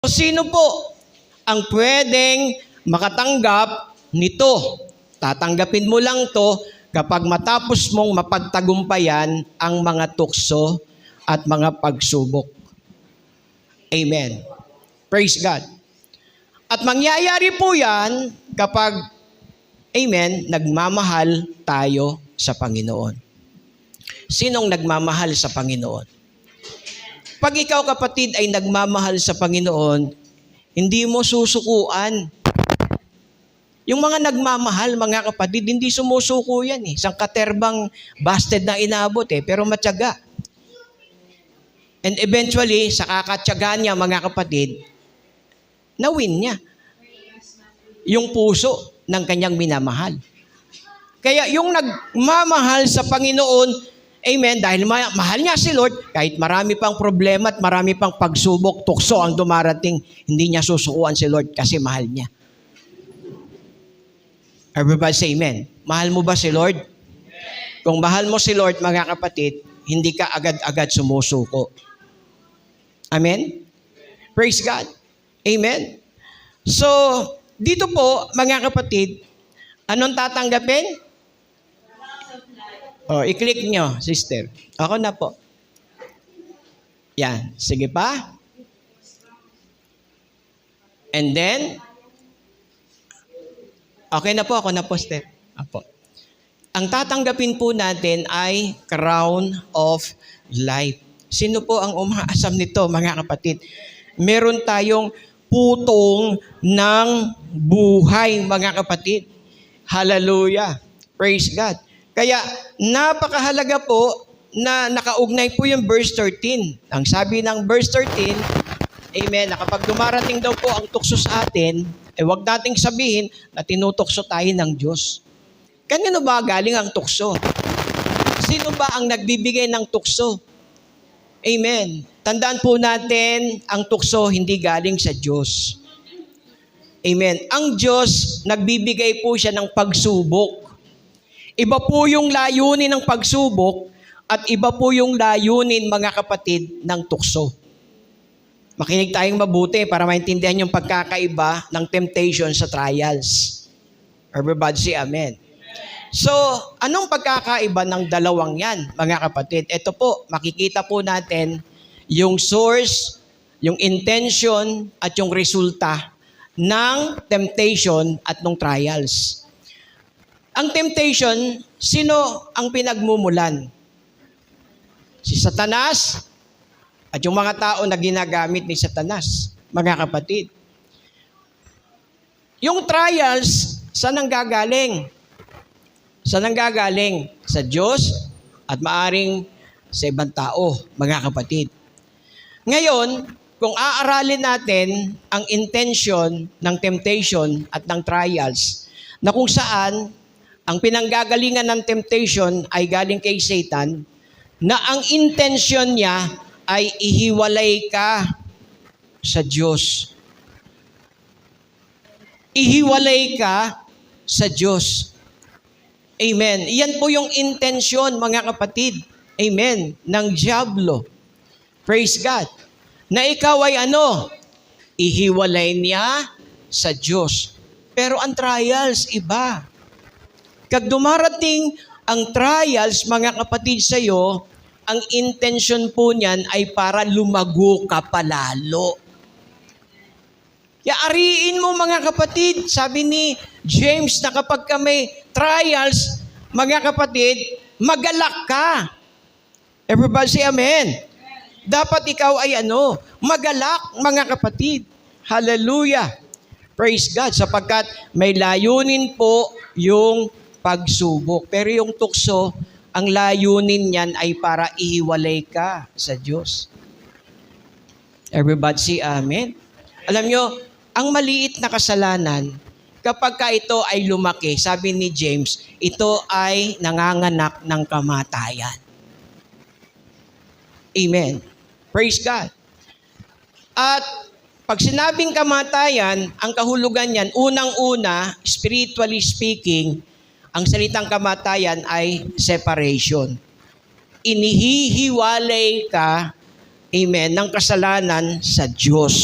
sino po ang pwedeng makatanggap nito? Tatanggapin mo lang to kapag matapos mong mapagtagumpayan ang mga tukso at mga pagsubok. Amen. Praise God. At mangyayari po yan kapag, amen, nagmamahal tayo sa Panginoon. Sinong nagmamahal sa Panginoon? Pag ikaw, kapatid, ay nagmamahal sa Panginoon, hindi mo susukuan. Yung mga nagmamahal, mga kapatid, hindi sumusuko yan eh. Isang katerbang busted na inabot eh, pero matyaga. And eventually, sa kakatyaga niya, mga kapatid, na-win niya yung puso ng kanyang minamahal. Kaya yung nagmamahal sa Panginoon, amen, dahil mahal niya si Lord, kahit marami pang problema at marami pang pagsubok, tukso ang dumarating, hindi niya susukuan si Lord kasi mahal niya. Everybody say amen. Mahal mo ba si Lord? Kung mahal mo si Lord, mga kapatid, hindi ka agad-agad sumusuko. Amen? Praise God. Amen? So, dito po, mga kapatid, anong tatanggapin? Oh, i-click nyo, sister. Ako na po. Yan. Sige pa. And then, okay na po, ako na po, step. Apo. Ang tatanggapin po natin ay crown of life. Sino po ang umaasam nito, mga kapatid? Meron tayong putong ng buhay, mga kapatid. Hallelujah. Praise God. Kaya napakahalaga po na nakaugnay po yung verse 13. Ang sabi ng verse 13, amen, na kapag dumarating daw po ang tukso sa atin, huwag nating sabihin na tinutukso tayo ng Diyos. Kanino ba galing ang tukso? Sino ba ang nagbibigay ng tukso? Amen. Tandaan po natin, ang tukso hindi galing sa Diyos. Amen. Ang Diyos, nagbibigay po siya ng pagsubok. Iba po yung layunin ng pagsubok at iba po yung layunin, mga kapatid, ng tukso. Makinig tayong mabuti para maintindihan yung pagkakaiba ng temptation sa trials. Everybody say amen. So, anong pagkakaiba ng dalawang yan, mga kapatid? Ito po, makikita po natin yung source, yung intention, at yung resulta ng temptation at ng trials. Ang temptation, sino ang pinagmumulan? Si Satanas at yung mga tao na ginagamit ni Satanas, mga kapatid. Yung trials, saan ang gagaling? Saan ang gagaling? Sa Diyos at maaring sa ibang tao, mga kapatid. Ngayon, kung aaralin natin ang intention ng temptation at ng trials, na kung saan ang pinanggagalingan ng temptation ay galing kay Satan, na ang intention niya ay ihiwalay ka sa Diyos. Ihiwalay ka sa Diyos. Amen. Iyan po yung intensyon, mga kapatid. Amen. Ng diablo. Praise God. Na ikaw ay ano? Ihiwalay niya sa Diyos. Pero ang trials, iba. Kag dumarating ang trials, mga kapatid, sa iyo, ang intensyon po niyan ay para lumago ka palalo. Yaariin mo, mga kapatid, sabi ni James na kapag ka may trials, mga kapatid, magalak ka. Everybody say amen. Dapat ikaw ay magalak, mga kapatid. Hallelujah. Praise God. Sapagkat may layunin po yung pagsubok. Pero yung tukso, ang layunin niyan ay para ihiwalay ka sa Diyos. Everybody say amen. Alam nyo, ang maliit na kasalanan, kapag ka ito ay lumaki, sabi ni James, ito ay nanganganak ng kamatayan. Amen. Praise God. At pag sinabing kamatayan, ang kahulugan niyan, unang-una, spiritually speaking, ang salitang kamatayan ay separation. Inihihiwalay ka, amen, ng kasalanan sa Diyos.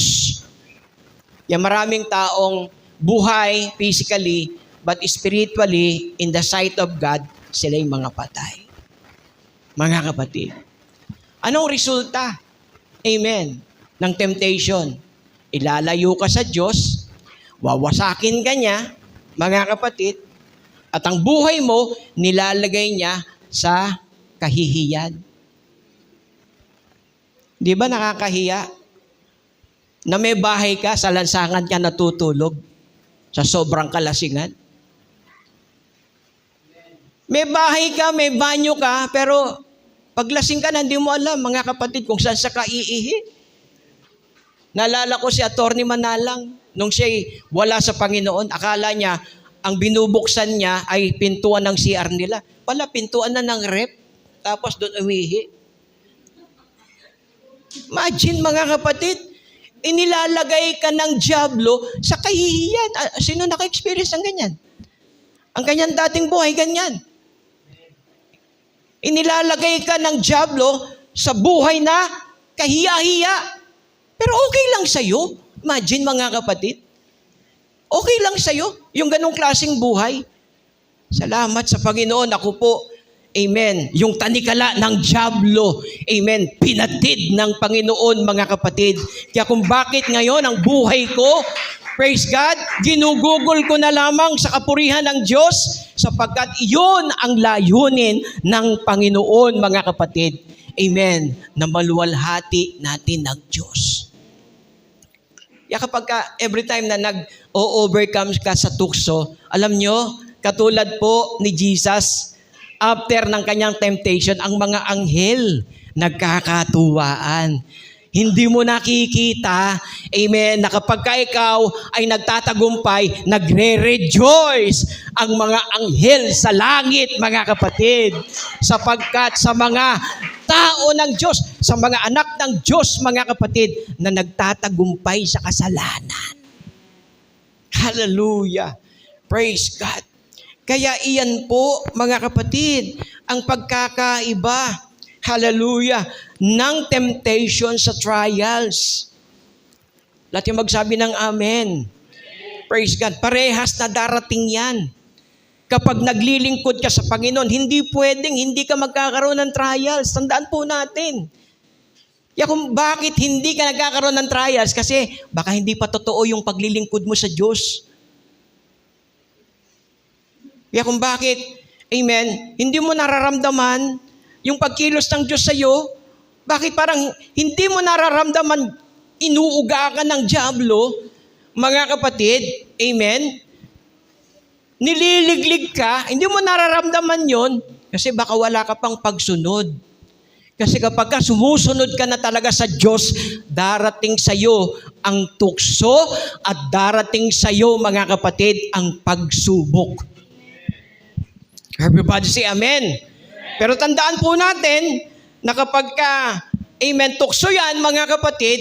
Yung maraming taong buhay physically, but spiritually, in the sight of God, sila yung mga patay. Mga kapatid. Anong resulta? Amen. Ng temptation. Ilalayo ka sa Diyos, wawasakin ka niya, mga kapatid, at ang buhay mo, nilalagay niya sa kahihiyan. Di ba nakakahiya? Na may bahay ka, sa lansangan ka natutulog sa sobrang kalasingan. May bahay ka, may banyo ka, pero paglasing ka na, hindi mo alam, mga kapatid, kung saan sa kaiihi. Naalala ko si Atty. Manalang, nung siya'y wala sa Panginoon, akala niya, ang binubuksan niya ay pintuan ng CR nila. Pala, pintuan na ng rep, tapos doon umihi. Imagine, mga kapatid, inilalagay ka ng dyablo sa kahihiyan. Sino naka-experience ng ganyan? Ang kanyang dating buhay, ganyan. Inilalagay ka ng dyablo sa buhay na kahiya-hiya. Pero okay lang sa'yo. Imagine, mga kapatid. Okay lang sa'yo yung ganong klaseng buhay. Salamat sa Panginoon. Ako po, amen, yung tanikala ng dyablo, amen, pinatid ng Panginoon, mga kapatid. Kaya kung bakit ngayon ang buhay ko, praise God, ginugugol ko na lamang sa kapurihan ng Diyos sapagkat iyon ang layunin ng Panginoon, mga kapatid. Amen. Na maluwalhati natin ng Diyos. Kaya kapag every time na nag-overcome ka sa tukso, alam nyo, katulad po ni Jesus, after ng kanyang temptation, ang mga anghel nagkakatuwaan. Hindi mo nakikita, amen, na kapag ikaw ay nagtatagumpay, nagre-rejoice ang mga anghel sa langit, mga kapatid. Sapagkat sa mga tao ng Diyos, sa mga anak ng Diyos, mga kapatid, na nagtatagumpay sa kasalanan. Hallelujah. Praise God. Kaya iyan po, mga kapatid, ang pagkakaiba, hallelujah, ng temptation sa trials. Lahat yung magsabi ng amen. Praise God. Parehas na darating yan. Kapag naglilingkod ka sa Panginoon, hindi pwedeng hindi ka magkakaroon ng trials. Tandaan po natin. Kaya kung bakit hindi ka nagkakaroon ng trials, kasi baka hindi pa totoo yung paglilingkod mo sa Diyos. Kaya kung bakit, amen, hindi mo nararamdaman yung pagkilos ng Diyos sa iyo, bakit parang hindi mo nararamdaman, inuuga ka ng dyablo, mga kapatid, amen? Nililiglig ka, hindi mo nararamdaman yon kasi baka wala ka pang pagsunod. Kasi kapag ka sumusunod ka na talaga sa Diyos, darating sa iyo ang tukso at darating sa iyo, mga kapatid, ang pagsubok. Everybody say amen. Pero tandaan po natin na kapag ka, amen, tukso yan, mga kapatid,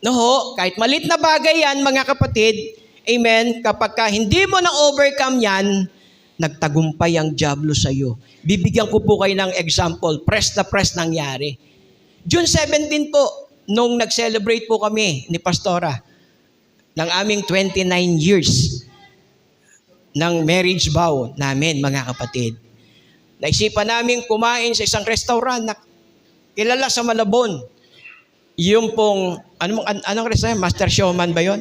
no, kahit malit na bagay yan, mga kapatid, amen, kapag ka hindi mo na-overcome yan, nagtagumpay ang dyablo sa iyo. Bibigyan ko po kayo ng example, press na press nangyari. June 17 po, nung nag-celebrate po kami ni Pastora ng aming 29 years ng marriage vow namin, mga kapatid. Naisipan namin kumain sa isang restaurant na kilala sa Malabon. Yung pong, anong restaurant? Master Showman ba yun?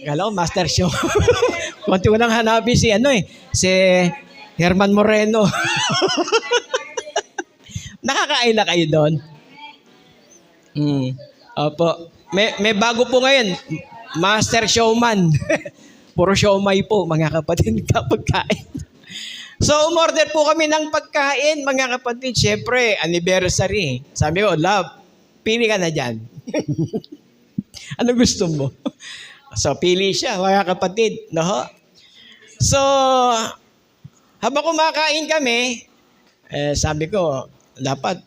Hello, Master Show. Kunti ko lang hanapin si si Herman Moreno. Nakakain na kayo doon? Opo. May bago po ngayon, Master Showman. Puro siomay po, mga kapatid, kapagkain. So, umorder po kami ng pagkain, mga kapatid. Siyempre, anniversary. Sabi ko, love, pili ka na dyan. Ano gusto mo? So, pili siya, mga kapatid. No? So, habang kumakain kami, sabi ko, dapat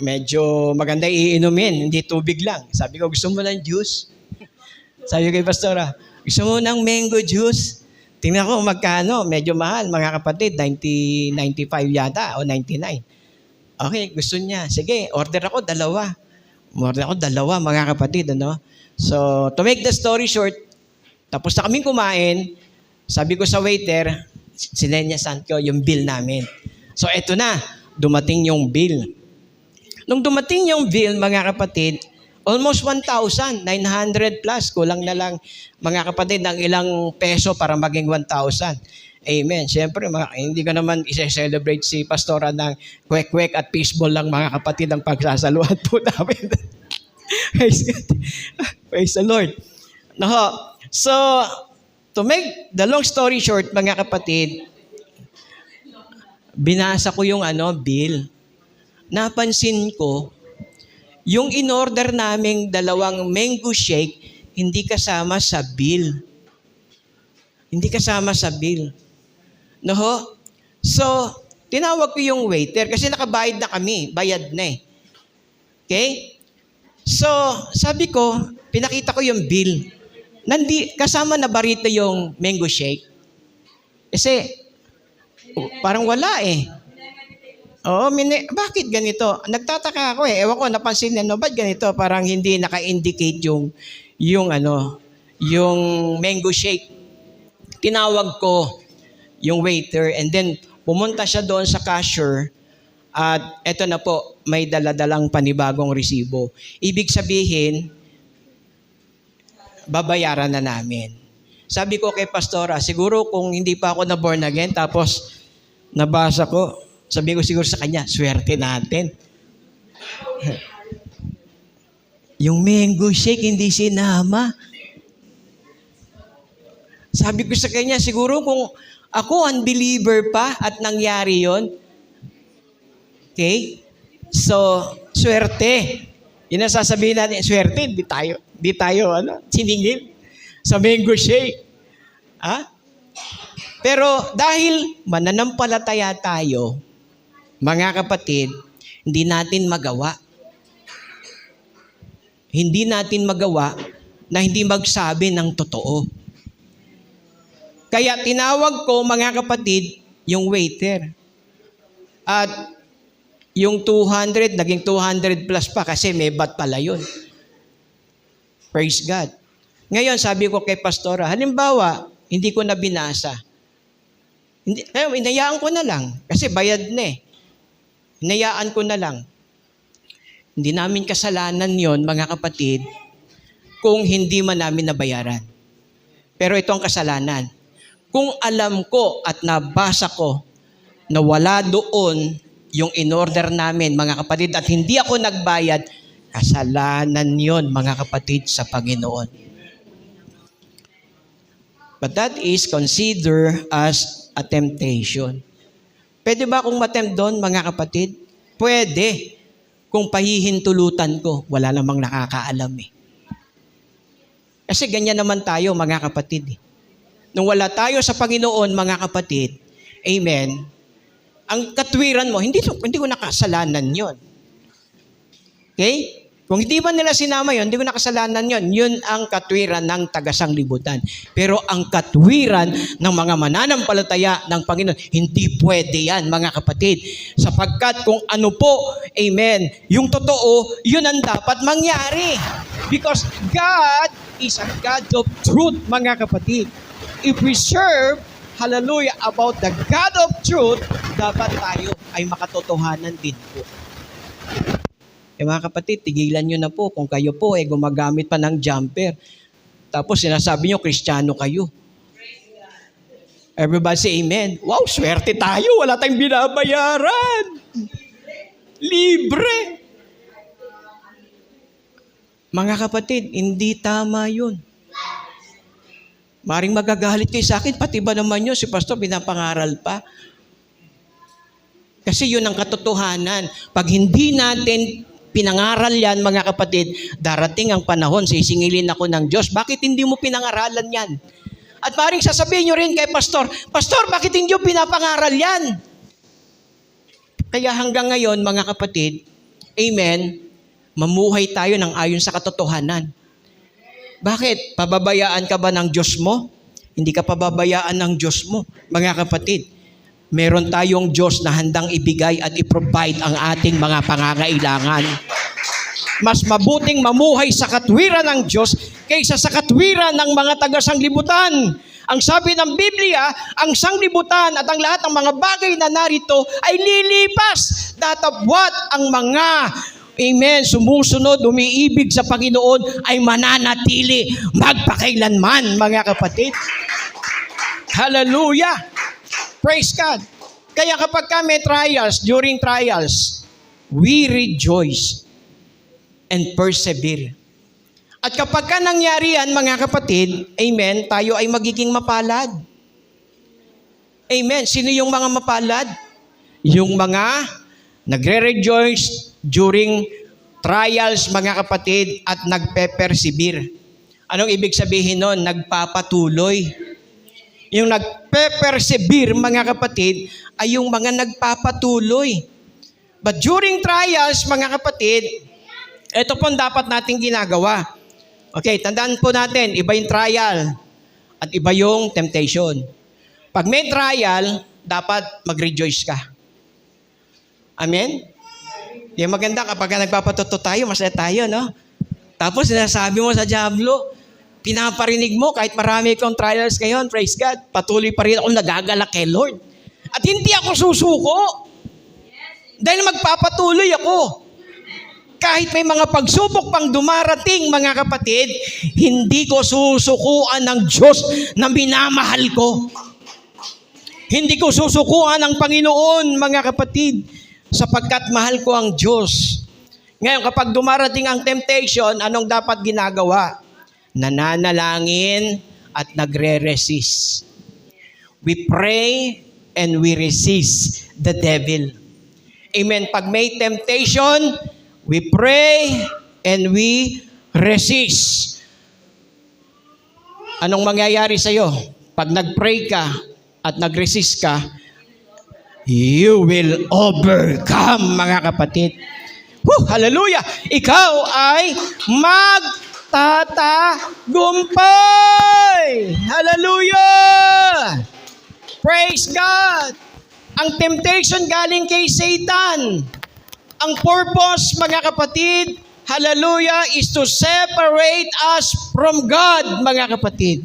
medyo maganda iinumin, hindi tubig lang. Sabi ko, gusto mo ng juice? Sabi ko kay Pastora, gusto mo ng mango juice? Tingnan ko magkano, medyo mahal, mga kapatid, 95 yata o 99. Okay, gusto niya. Sige, order ako, 2. More than ako, dalawa, mga kapatid, ano? So, to make the story short, tapos na kaming kumain, sabi ko sa waiter, sinenyasan ko yung bill namin. So, eto na, dumating yung bill. Nung dumating yung bill, mga kapatid, almost 1,900 plus, kulang na lang, mga kapatid, ng ilang peso para maging 1,000. Amen. Siyempre, hindi ko naman isa-celebrate si Pastora ng kwek-kwek at fishball lang, mga kapatid, ang pagsasaluhan po namin. Praise God. Praise the Lord. No, so, to make the long story short, mga kapatid, binasa ko yung bill. Napansin ko, yung in-order naming 2 mango shake, hindi kasama sa bill. Hindi kasama sa bill. No? So, tinawag ko yung waiter kasi nakabayad na kami. Bayad na eh. Okay? So, sabi ko, pinakita ko yung bill. Kasama na ba rito yung mango shake? Kasi, parang wala eh. Oo, bakit ganito? Nagtataka ako eh. Ewan ko, napansin na, ba't ganito? Parang hindi naka-indicate yung mango shake. Tinawag ko yung waiter and then pumunta siya doon sa cashier at eto na po, may daladalang panibagong resibo. Ibig sabihin, babayaran na namin. Sabi ko kay Pastora, siguro kung hindi pa ako na born again, tapos nabasa ko, sabi ko siguro sa kanya, swerte natin. Yung mango shake hindi sinama. Sabi ko sa kanya, siguro kung ako unbeliever pa at nangyari yon, okay? So, swerte. Yun ang sasabihin natin, swerte, di tayo siningil sa mango shake. Ha? Pero dahil mananampalataya tayo, mga kapatid, hindi natin magawa. Hindi natin magawa na hindi magsabi ng totoo. Kaya tinawag ko, mga kapatid, yung waiter. At yung 200, naging 200 plus pa kasi may bat pala yun. Praise God. Ngayon, sabi ko kay Pastora, halimbawa, hindi ko na binasa. Inayaan ko na lang kasi bayad na eh. Inayaan ko na lang. Hindi namin kasalanan yon, mga kapatid, kung hindi man namin nabayaran. Pero ito ang kasalanan. Kung alam ko at nabasa ko na wala doon yung in-order namin, mga kapatid, at hindi ako nagbayad, kasalanan yon, mga kapatid, sa Panginoon. But that is considered as a temptation. Pwede ba akong matempt doon, mga kapatid? Pwede. Kung pahihintulutan ko, wala namang nakakaalam eh. Kasi ganyan naman tayo, mga kapatid eh. Nung wala tayo sa Panginoon, mga kapatid, amen, ang katwiran mo, hindi ko nakasalanan yon. Okay? Kung hindi man nila sinama yon, hindi ko nakasalanan yon. Yun ang katwiran ng taga-sanglibutan. Pero ang katwiran ng mga mananampalataya ng Panginoon, hindi pwede yan, mga kapatid. Sapagkat kung ano po, amen, yung totoo, yun ang dapat mangyari. Because God is a God of truth, mga kapatid. If we serve, hallelujah, about the God of truth, dapat tayo ay makatotohanan din po. Mga kapatid, tigilan nyo na po kung kayo po ay gumagamit pa ng jumper. Tapos sinasabi nyo, Kristiyano kayo. Everybody say amen. Wow, swerte tayo. Wala tayong binabayaran. Libre. Mga kapatid, hindi tama yun. Maring magagalit kayo sa akin, pati ba naman yun, si Pastor pinapangaral pa? Kasi yun ang katotohanan. Pag hindi natin pinangaral yan, mga kapatid, darating ang panahon, sisingilin ako ng Diyos. Bakit hindi mo pinangaralan yan? At maring sasabihin nyo rin kay Pastor, Pastor, bakit hindi mo pinapangaral yan? Kaya hanggang ngayon, mga kapatid, amen, mamuhay tayo ng ayon sa katotohanan. Bakit? Pababayaan ka ba ng Diyos mo? Hindi ka pababayaan ng Diyos mo. Mga kapatid, meron tayong Diyos na handang ibigay at i-provide ang ating mga pangangailangan. Mas mabuting mamuhay sa katwiran ng Diyos kaysa sa katwiran ng mga taga-sanglibutan. Ang sabi ng Biblia, ang sanglibutan at ang lahat ng mga bagay na narito ay lilipas. Datapwat ang mga, amen, sumusunod, umiibig sa Panginoon ay mananatili magpakailanman, mga kapatid. Hallelujah! Praise God! Kaya kapag may trials, during trials, we rejoice and persevere. At kapag nangyari yan, mga kapatid, amen, tayo ay magiging mapalad. Amen. Sino yung mga mapalad? Yung mga nagre-rejoice during trials, mga kapatid, at nagpe-persevere. Anong ibig sabihin nun? Nagpapatuloy. Yung nagpe-persevere, mga kapatid, ay yung mga nagpapatuloy. But during trials, mga kapatid, ito po dapat nating ginagawa. Okay, tandaan po natin, iba yung trial at iba yung temptation. Pag may trial, dapat mag-rejoice ka. Amen? Yung maganda kapag nagpapatuto tayo, masaya tayo, no? Tapos sinasabi mo sa diablo, pinaparinig mo kahit marami kong trials ngayon, praise God, patuloy pa rin ako nagagalak kay Lord. At hindi ako susuko. Dahil magpapatuloy ako. Kahit may mga pagsubok pang dumarating, mga kapatid, hindi ko susukuan ng Diyos na minamahal ko. Hindi ko susukuan ng Panginoon, mga kapatid, sapagkat mahal ko ang Diyos. Ngayon, kapag dumarating ang temptation, anong dapat ginagawa? Nananalangin at nagre-resist. We pray and we resist the devil. Amen. Pag may temptation, we pray and we resist. Anong mangyayari sa'yo? Pag nag-pray ka at nag-resist ka, you will overcome, mga kapatid. Hallelujah! Ikaw ay magtatagumpay! Hallelujah! Praise God! Ang temptation galing kay Satan. Ang purpose, mga kapatid, hallelujah, is to separate us from God, mga kapatid.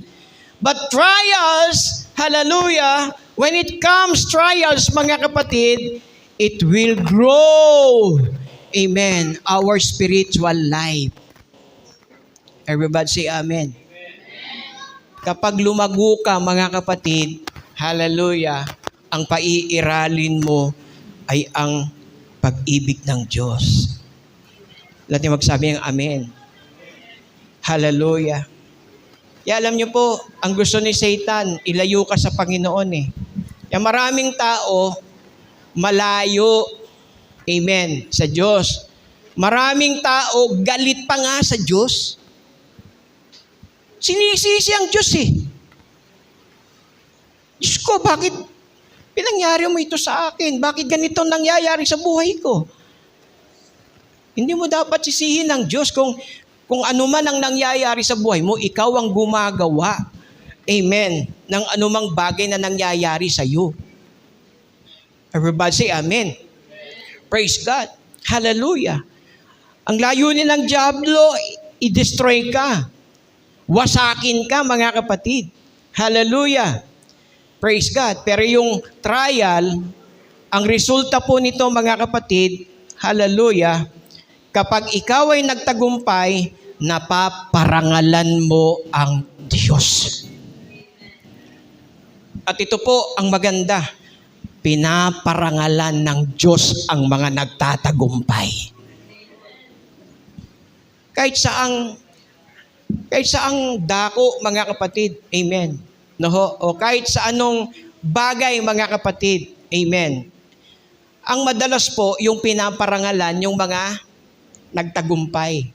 But trials, hallelujah, when it comes trials, mga kapatid, it will grow, amen, our spiritual life. Everybody say amen. Kapag lumago ka, mga kapatid, hallelujah, ang paiiralin mo ay ang pag-ibig ng Diyos. Lahat niyo magsabi ng amen. Hallelujah. Kaya alam niyo po, ang gusto ni Satan, ilayo ka sa Panginoon eh. Kaya maraming tao, malayo, amen, sa Diyos. Maraming tao, galit pa nga sa Diyos. Sinisisi ang Diyos eh. Diyos ko, bakit pinangyari mo ito sa akin? Bakit ganito nangyayari sa buhay ko? Hindi mo dapat sisihin ng Diyos kung ano man ang nangyayari sa buhay mo, ikaw ang gumagawa. Amen. Ng anumang bagay na nangyayari sa iyo. Everybody say amen. Praise God. Hallelujah. Ang layunin ng diablo, i-destroy ka. Wasakin ka, mga kapatid. Hallelujah. Praise God. Pero yung trial, ang resulta po nito, mga kapatid, hallelujah, kapag ikaw ay nagtagumpay, napaparangalan mo ang Diyos. At ito po ang maganda, pinaparangalan ng Diyos ang mga nagtatagumpay. Kahit saang dako, mga kapatid, amen. No, o kahit sa anong bagay, mga kapatid. Amen. Ang madalas po, yung pinaparangalan, yung mga nagtagumpay.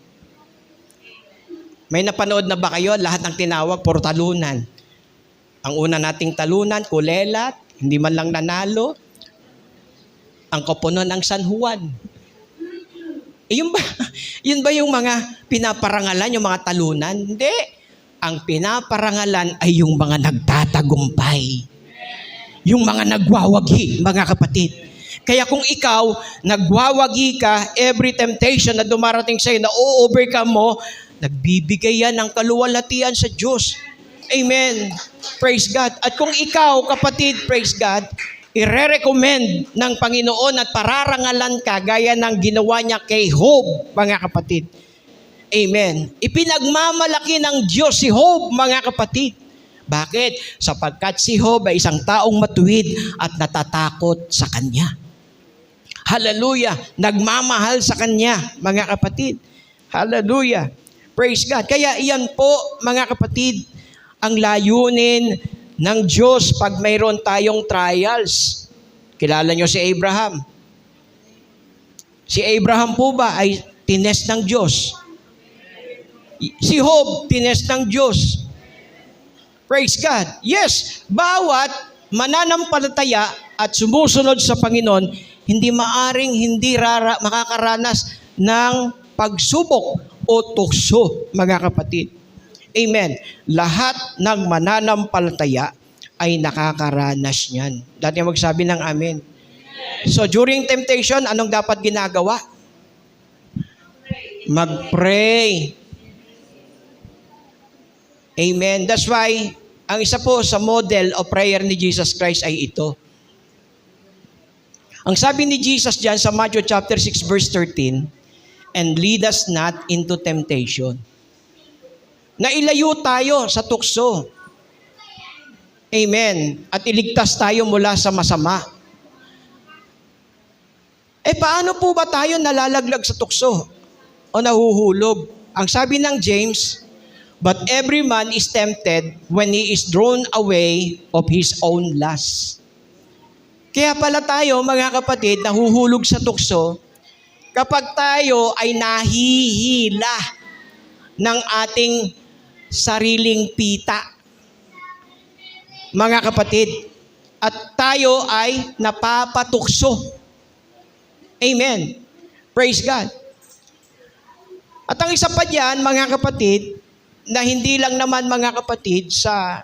May napanood na ba kayo? Lahat ng tinawag, puro talunan. Ang una nating talunan, Kulelat, hindi man lang nanalo. Ang koponon ng San Juan. Yun ba yung mga pinaparangalan, yung mga talunan? Hindi. Ang pinaparangalan ay yung mga nagtatagumpay. Yung mga nagwawagi, mga kapatid. Kaya kung ikaw, nagwawagi ka, every temptation na dumarating sa'yo, na o-overcome mo, nagbibigay yan ng kaluwalhatian sa Diyos. Amen. Praise God. At kung ikaw, kapatid, praise God, ire-recommend ng Panginoon at pararangalan ka gaya ng ginawa niya kay Job, mga kapatid. Amen. Ipinagmamalaki ng Diyos si Job, mga kapatid. Bakit? Sapagkat si Job ay isang taong matuwid at natatakot sa Kanya. Hallelujah. Nagmamahal sa Kanya, mga kapatid. Hallelujah. Praise God. Kaya iyan po, mga kapatid, ang layunin ng Diyos pag mayroon tayong trials. Kilala nyo si Abraham. Si Abraham po ba ay tinest ng Diyos? Si Job, tinest ng Diyos. Praise God. Yes, bawat mananampalataya at sumusunod sa Panginoon, hindi maaring makakaranas ng pagsubok o tukso, mga kapatid. Amen. Lahat ng mananampalataya ay nakakaranas niyan. Dati magsabi ng amen. So during temptation, anong dapat ginagawa? Mag-pray. Amen. That's why, ang isa po sa model of prayer ni Jesus Christ ay ito. Ang sabi ni Jesus diyan sa Matthew chapter 6 verse 13, and lead us not into temptation. Na ilayo tayo sa tukso. Amen. At iligtas tayo mula sa masama. Paano po ba tayo nalalaglag sa tukso o nahuhulog? Ang sabi ng James, but every man is tempted when he is drawn away of his own lust. Kaya pala tayo, mga kapatid, nahuhulog sa tukso kapag tayo ay nahihila ng ating sariling pita. Mga kapatid, at tayo ay napapatukso. Amen. Praise God. At ang isa pa diyan, mga kapatid, na hindi lang naman, mga kapatid, sa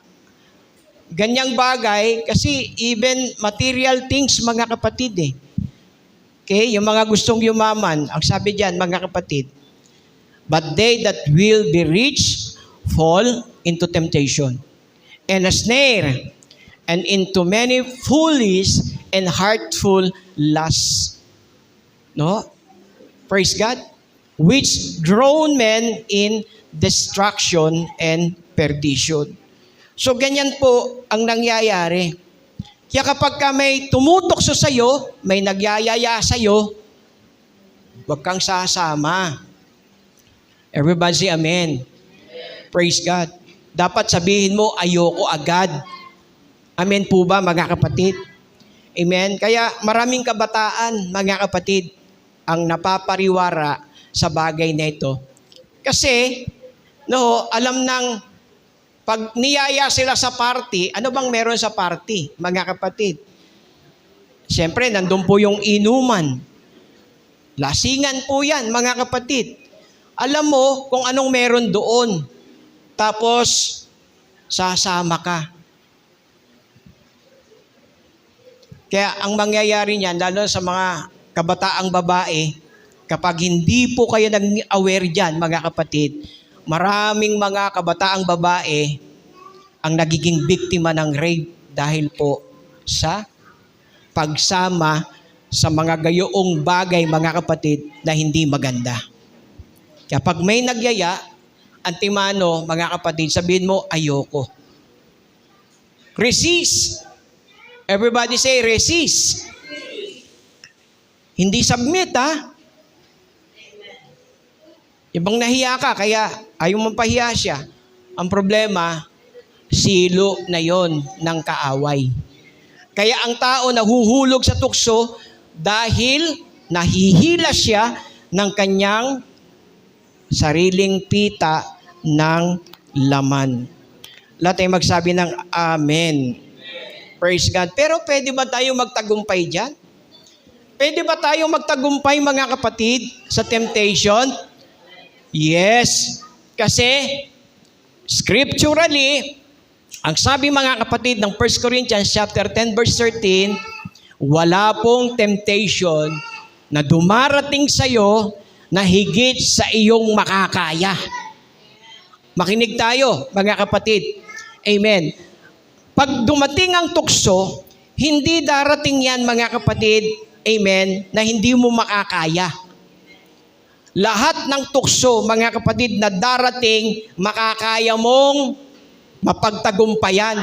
ganyang bagay, kasi even material things, mga kapatid Okay, yung mga gustong yumaman, ang sabi diyan, mga kapatid, but they that will be rich fall into temptation and a snare, and into many foolish and hurtful lusts. No? Praise God. Which drown men in destruction and perdition. So ganyan po ang nangyayari. Kaya kapag ka may tumutokso sa'yo, may nagyayaya sa'yo, huwag kang sasama. Everybody say amen. Praise God. Dapat sabihin mo, ayoko agad. Amen po ba, mga kapatid? Amen. Kaya maraming kabataan, mga kapatid, ang napapariwara sa bagay na ito. Kasi, alam ng pag niyaya sila sa party, ano bang meron sa party, mga kapatid? Siyempre, nandun po yung inuman. Lasingan po yan, mga kapatid. Alam mo kung anong meron doon. Tapos, sasama ka. Kaya ang mangyayari niyan, lalo sa mga kabataang babae, kapag hindi po kayo nag-aware dyan, mga kapatid, maraming mga kabataang babae ang nagiging biktima ng rape dahil po sa pagsama sa mga gayoong bagay, mga kapatid, na hindi maganda. Kaya pag may nagyaya, antimano, mga kapatid, sabihin mo, ayoko. Resist. Everybody say, resist. Hindi submit, Ibang nahiya ka, kaya ayaw mong pahiya siya. Ang problema, silo na yon ng kaaway. Kaya ang tao nahuhulog sa tukso dahil nahihila siya ng kanyang sariling pita ng laman. Lahat ay magsabi ng amen. Praise God. Pero pwede ba tayo magtagumpay dyan? Pwede ba tayo magtagumpay, mga kapatid, sa temptation? Yes. Kasi, scripturally, ang sabi, mga kapatid, ng 1 Corinthians chapter 10 verse 13, wala pong temptation na dumarating sa'yo na higit sa iyong makakaya. Makinig tayo, mga kapatid. Amen. Pag dumating ang tukso, hindi darating yan, mga kapatid, amen, na hindi mo makakaya. Lahat ng tukso, mga kapatid, na darating, makakaya mong mapagtagumpayan.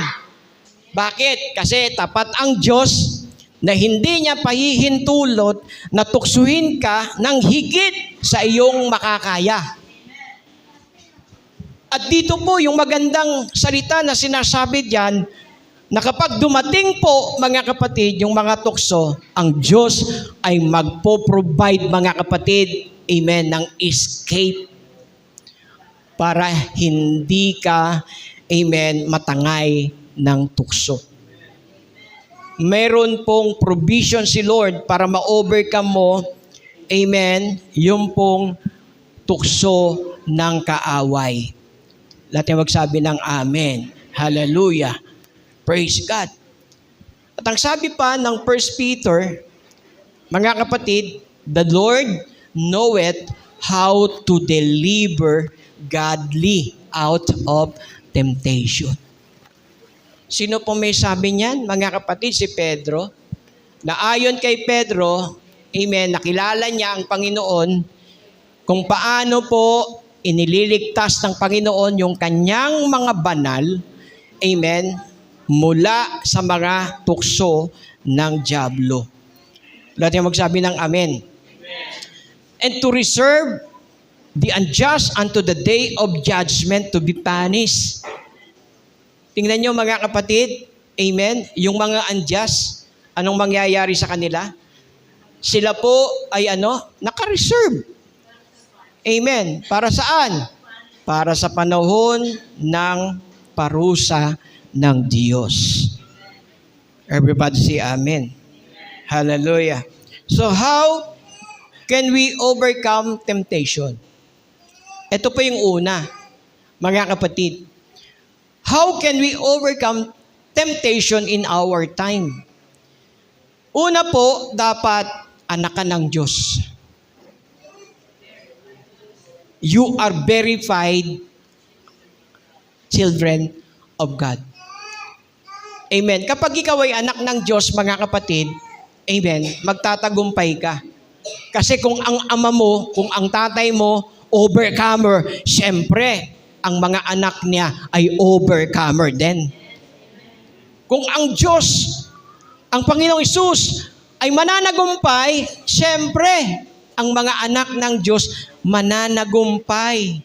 Bakit? Kasi tapat ang Diyos na hindi niya pahihintulot na tuksuhin ka ng higit sa iyong makakaya. At dito po yung magandang salita na sinasabi diyan, na kapag dumating po, mga kapatid, yung mga tukso, ang Diyos ay magpo-provide, mga kapatid, amen, ng escape para hindi ka, amen, matangay ng tukso. Meron pong provision si Lord para ma-overcome mo, amen, yung pong tukso ng kaaway. Lahat yung magsabi ng amen. Hallelujah. Praise God. At ang sabi pa ng 1 Peter, mga kapatid, the Lord knoweth how to deliver godly out of temptation. Sino po may sabi niyan? Mga kapatid, si Pedro. Na ayon kay Pedro, amen, nakilala niya ang Panginoon kung paano po inililigtas ng Panginoon yung kanyang mga banal, amen, mula sa mga tukso ng dyablo. Lahat yung magsabi ng amen. And to reserve the unjust unto the day of judgment to be punished. Tingnan nyo, mga kapatid, amen, yung mga unjust, anong mangyayari sa kanila? Sila po ay naka-reserve. Amen. Para saan? Para sa panahon ng parusa ng Diyos. Everybody say amen. Hallelujah. So how can we overcome temptation? Ito po yung una, mga kapatid. How can we overcome temptation in our time? Una po, dapat anak ka ng Diyos. You are verified children of God. Amen. Kapag ikaw ay anak ng Diyos, mga kapatid, amen, magtatagumpay ka. Kasi kung ang ama mo, kung ang tatay mo, overcomer, siyempre, ang mga anak niya ay overcomer din. Kung ang Diyos, ang Panginoong Hesus ay mananagumpay, siyempre, ang mga anak ng Diyos mananagumpay.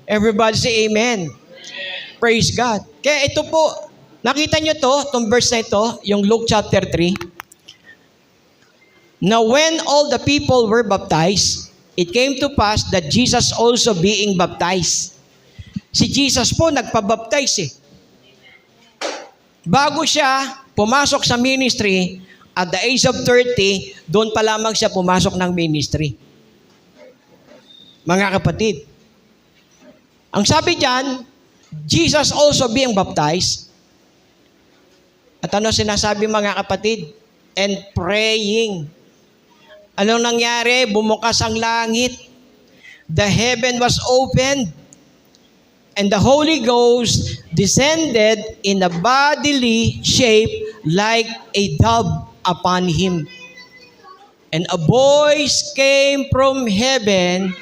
Everybody say amen. Praise God. Kaya ito po, nakita nyo to, itong verse na ito, yung Luke chapter 3. Now when all the people were baptized, it came to pass that Jesus also being baptized. Si Jesus po nagpabaptize eh. Bago siya pumasok sa ministry, at the age of 30, doon pa lamang siya pumasok ng ministry. Mga kapatid, ang sabi diyan, Jesus also being baptized. At ano sinasabi, mga kapatid? And praying. Anong nangyari? Bumukas ang langit. The heaven was opened. And the Holy Ghost descended in a bodily shape like a dove upon him. And a voice came from heaven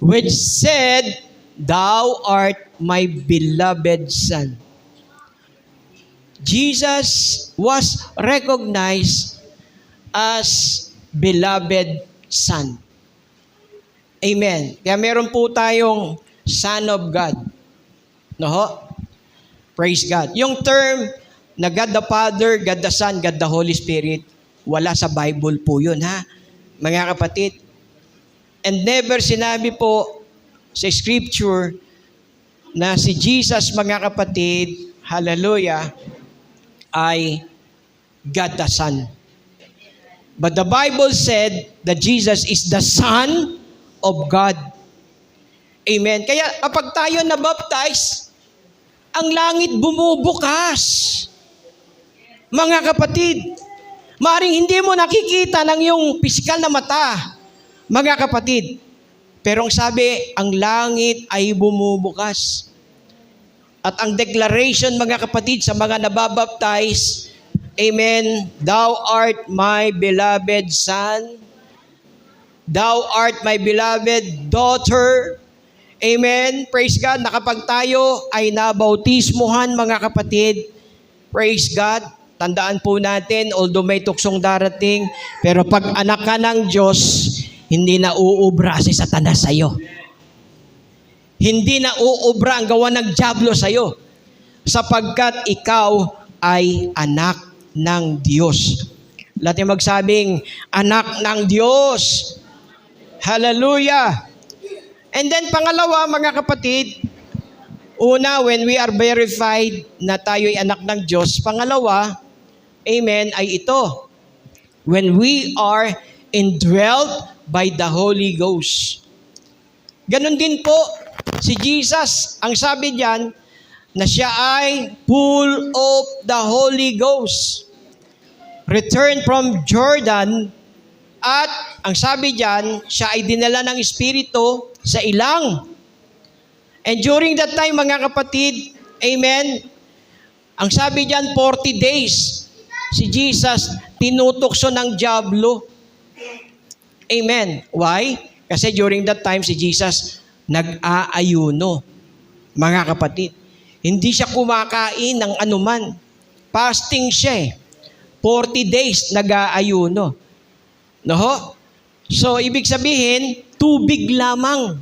which said, Thou art my beloved Son. Jesus was recognized as beloved Son. Amen. Kaya meron po tayong Son of God. No? Praise God. Yung term na God the Father, God the Son, God the Holy Spirit, wala sa Bible po yun, ha? Mga kapatid. And never sinabi po sa Scripture na si Jesus, mga kapatid, hallelujah, ay God the Son. But the Bible said that Jesus is the Son of God. Amen. Kaya kapag tayo na-baptize, ang langit bumubukas. Mga kapatid, Maaring hindi mo nakikita ng iyong pisikal na mata, mga kapatid. Pero ang sabi, ang langit ay bumubukas. At ang declaration, mga kapatid, sa mga nababaptize, Amen, Thou art my beloved Son, Thou art my beloved daughter. Amen, praise God, na kapag tayo ay nabautismuhan, mga kapatid, praise God, tandaan po natin, although may tuksong darating, pero pag anak ka ng Diyos, hindi na uubra si Satanas sa'yo. Hindi na uubra ang gawa ng dyablo sa'yo, sapagkat ikaw ay anak ng Diyos. Lahat yung magsabing, anak ng Diyos. Hallelujah! And then pangalawa, mga kapatid, una, when we are verified na tayo'y anak ng Diyos. Pangalawa, amen, ay ito. When we are indwelt by the Holy Ghost. Ganon din po si Jesus. Ang sabi diyan, na siya ay full of the Holy Ghost. Returned from Jordan, at ang sabi diyan, siya ay dinala ng Espiritu sa ilang. And during that time, mga kapatid, amen, ang sabi diyan, 40 days, si Jesus tinutokso ng dyablo. Amen. Why? Kasi during that time, si Jesus nag-aayuno, mga kapatid. Hindi siya kumakain ng anuman. Fasting siya eh. 40 days nag-aayuno. No? So, ibig sabihin, tubig lamang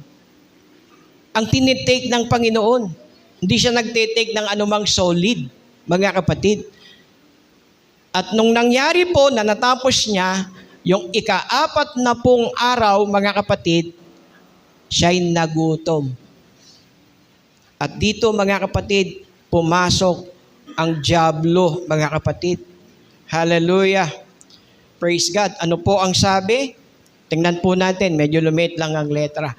ang tinitake ng Panginoon. Hindi siya nagtitake ng anumang solid, mga kapatid. At nung nangyari po na natapos niya, yung ika-4 na pong araw, mga kapatid, siya'y nagutom. At dito, mga kapatid, pumasok ang dyablo, mga kapatid. Hallelujah. Praise God. Ano po ang sabi? Tingnan po natin, medyo lumit lang ang letra.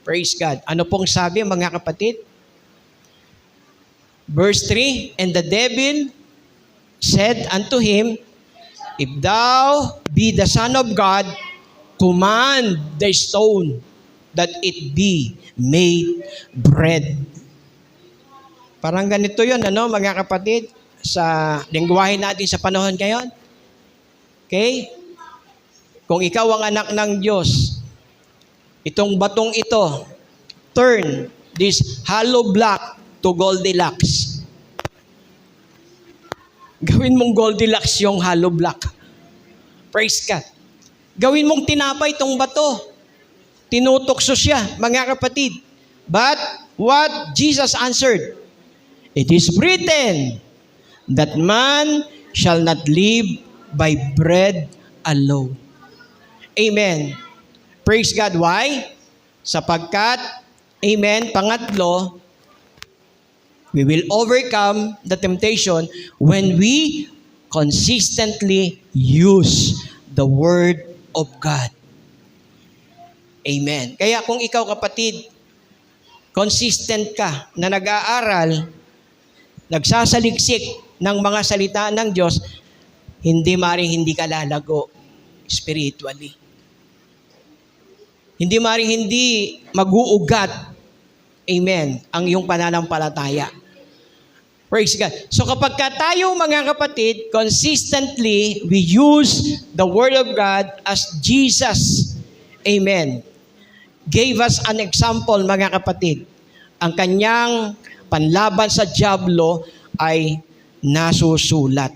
Praise God. Ano pong sabi, mga kapatid? Verse 3, and the devil said unto him, if thou be the Son of God, command the stone that it be made bread. Parang ganito yun, ano, mga kapatid, sa lingwahe natin sa panahon ngayon. Okay? Kung ikaw ang anak ng Diyos, itong batong ito, turn this hollow block to Goldilocks. Gawin mong Goldilocks yung hollow block. Praise God. Gawin mong tinapay itong bato. Tinutokso siya, mga kapatid. But what Jesus answered? It is written that man shall not live by bread alone. Amen. Praise God. Why? Sapagkat, amen, pangatlo, we will overcome the temptation when we consistently use the Word of God. Amen. Kaya kung ikaw, kapatid, consistent ka na nag-aaral, nagsasaliksik ng mga salita ng Diyos, hindi maring hindi ka lalago spiritually. Hindi maring hindi mag-uugat, amen, ang iyong pananampalataya. Praise God. So kapag tayo, mga kapatid, consistently, we use the Word of God as Jesus, amen, gave us an example, mga kapatid. Ang kanyang panlaban sa dyablo ay nasusulat.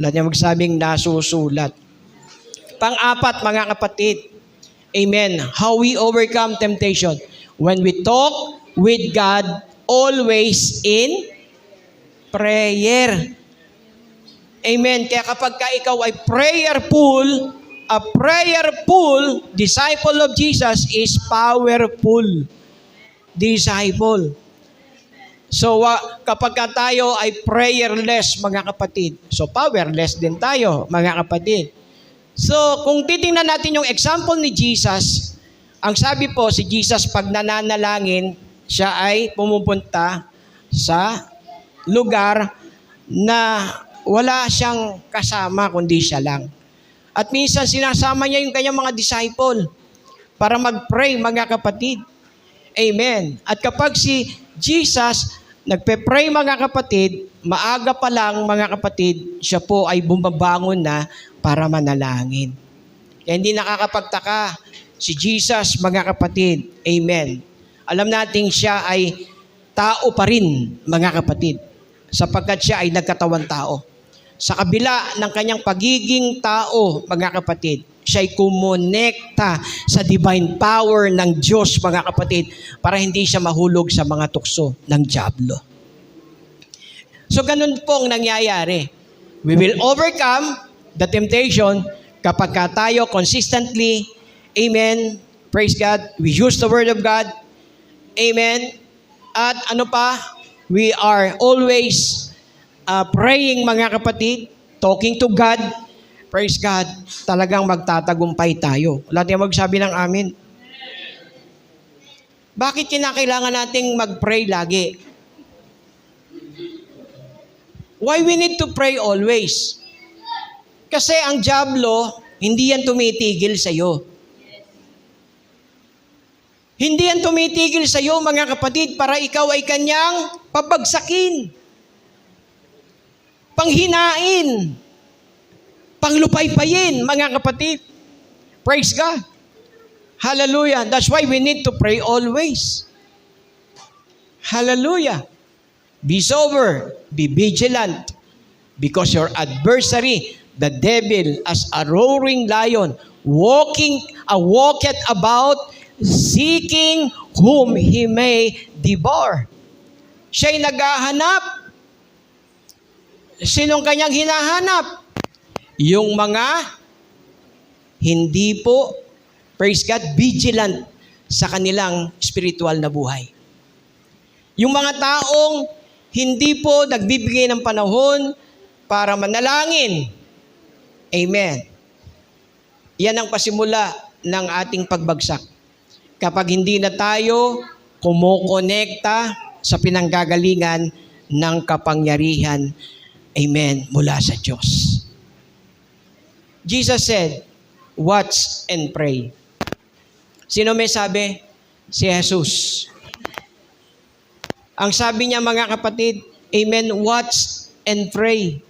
Lahat niya magsabing nasusulat. Pang-apat, mga kapatid, amen, how we overcome temptation. When we talk with God always in prayer. Amen. Kaya kapag ikaw ay prayerful, a prayerful disciple of Jesus is powerful disciple. So, kapag tayo ay prayerless, mga kapatid, so powerless din tayo, mga kapatid. So, kung titingnan natin yung example ni Jesus, ang sabi po, si Jesus pag nananalangin, siya ay pumupunta sa lugar na wala siyang kasama kundi siya lang. At minsan sinasama niya yung kanyang mga disciple para mag-pray, mga kapatid. Amen. At kapag si Jesus nagpe-pray, mga kapatid, maaga pa lang, mga kapatid, siya po ay bumabangon na para manalangin. Kaya hindi nakakapagtaka si Jesus, mga kapatid. Amen. Alam natin siya ay tao pa rin, mga kapatid, sapagkat siya ay nagkatawang tao. Sa kabila ng kanyang pagiging tao, mga kapatid, siya ay kumonekta sa divine power ng Diyos, mga kapatid, para hindi siya mahulog sa mga tukso ng dyablo. So ganun pong nangyayari. We will overcome the temptation kapag tayo consistently, amen, praise God, we use the Word of God, amen, at ano pa, we are always praying, mga kapatid, talking to God, praise God, talagang magtatagumpay tayo. Wala tayong magsabi ng amin. Bakit kinakailangan nating mag-pray lagi? Why we need to pray always? Kasi ang dyablo, hindi yan tumitigil sa'yo. Hindi yan tumitigil sa'yo, mga kapatid, para ikaw ay kanyang pabagsakin, panghinain, panglupaypayin, mga kapatid. Praise God. Hallelujah. That's why we need to pray always. Hallelujah. Be sober, be vigilant, because your adversary, the devil, as a roaring lion, walketh about, seeking whom he may devour. Siya'y naghahanap. Sinong kanyang hinahanap? Yung mga hindi po, praise God, vigilant sa kanilang spiritual na buhay. Yung mga taong hindi po nagbibigay ng panahon para manalangin. Amen. Yan ang pasimula ng ating pagbagsak. Kapag hindi na tayo kumokonekta sa pinanggagalingan ng kapangyarihan, amen, mula sa Diyos. Jesus said, watch and pray. Sino may sabi? Si Jesus. Ang sabi niya, mga kapatid, amen, watch and pray.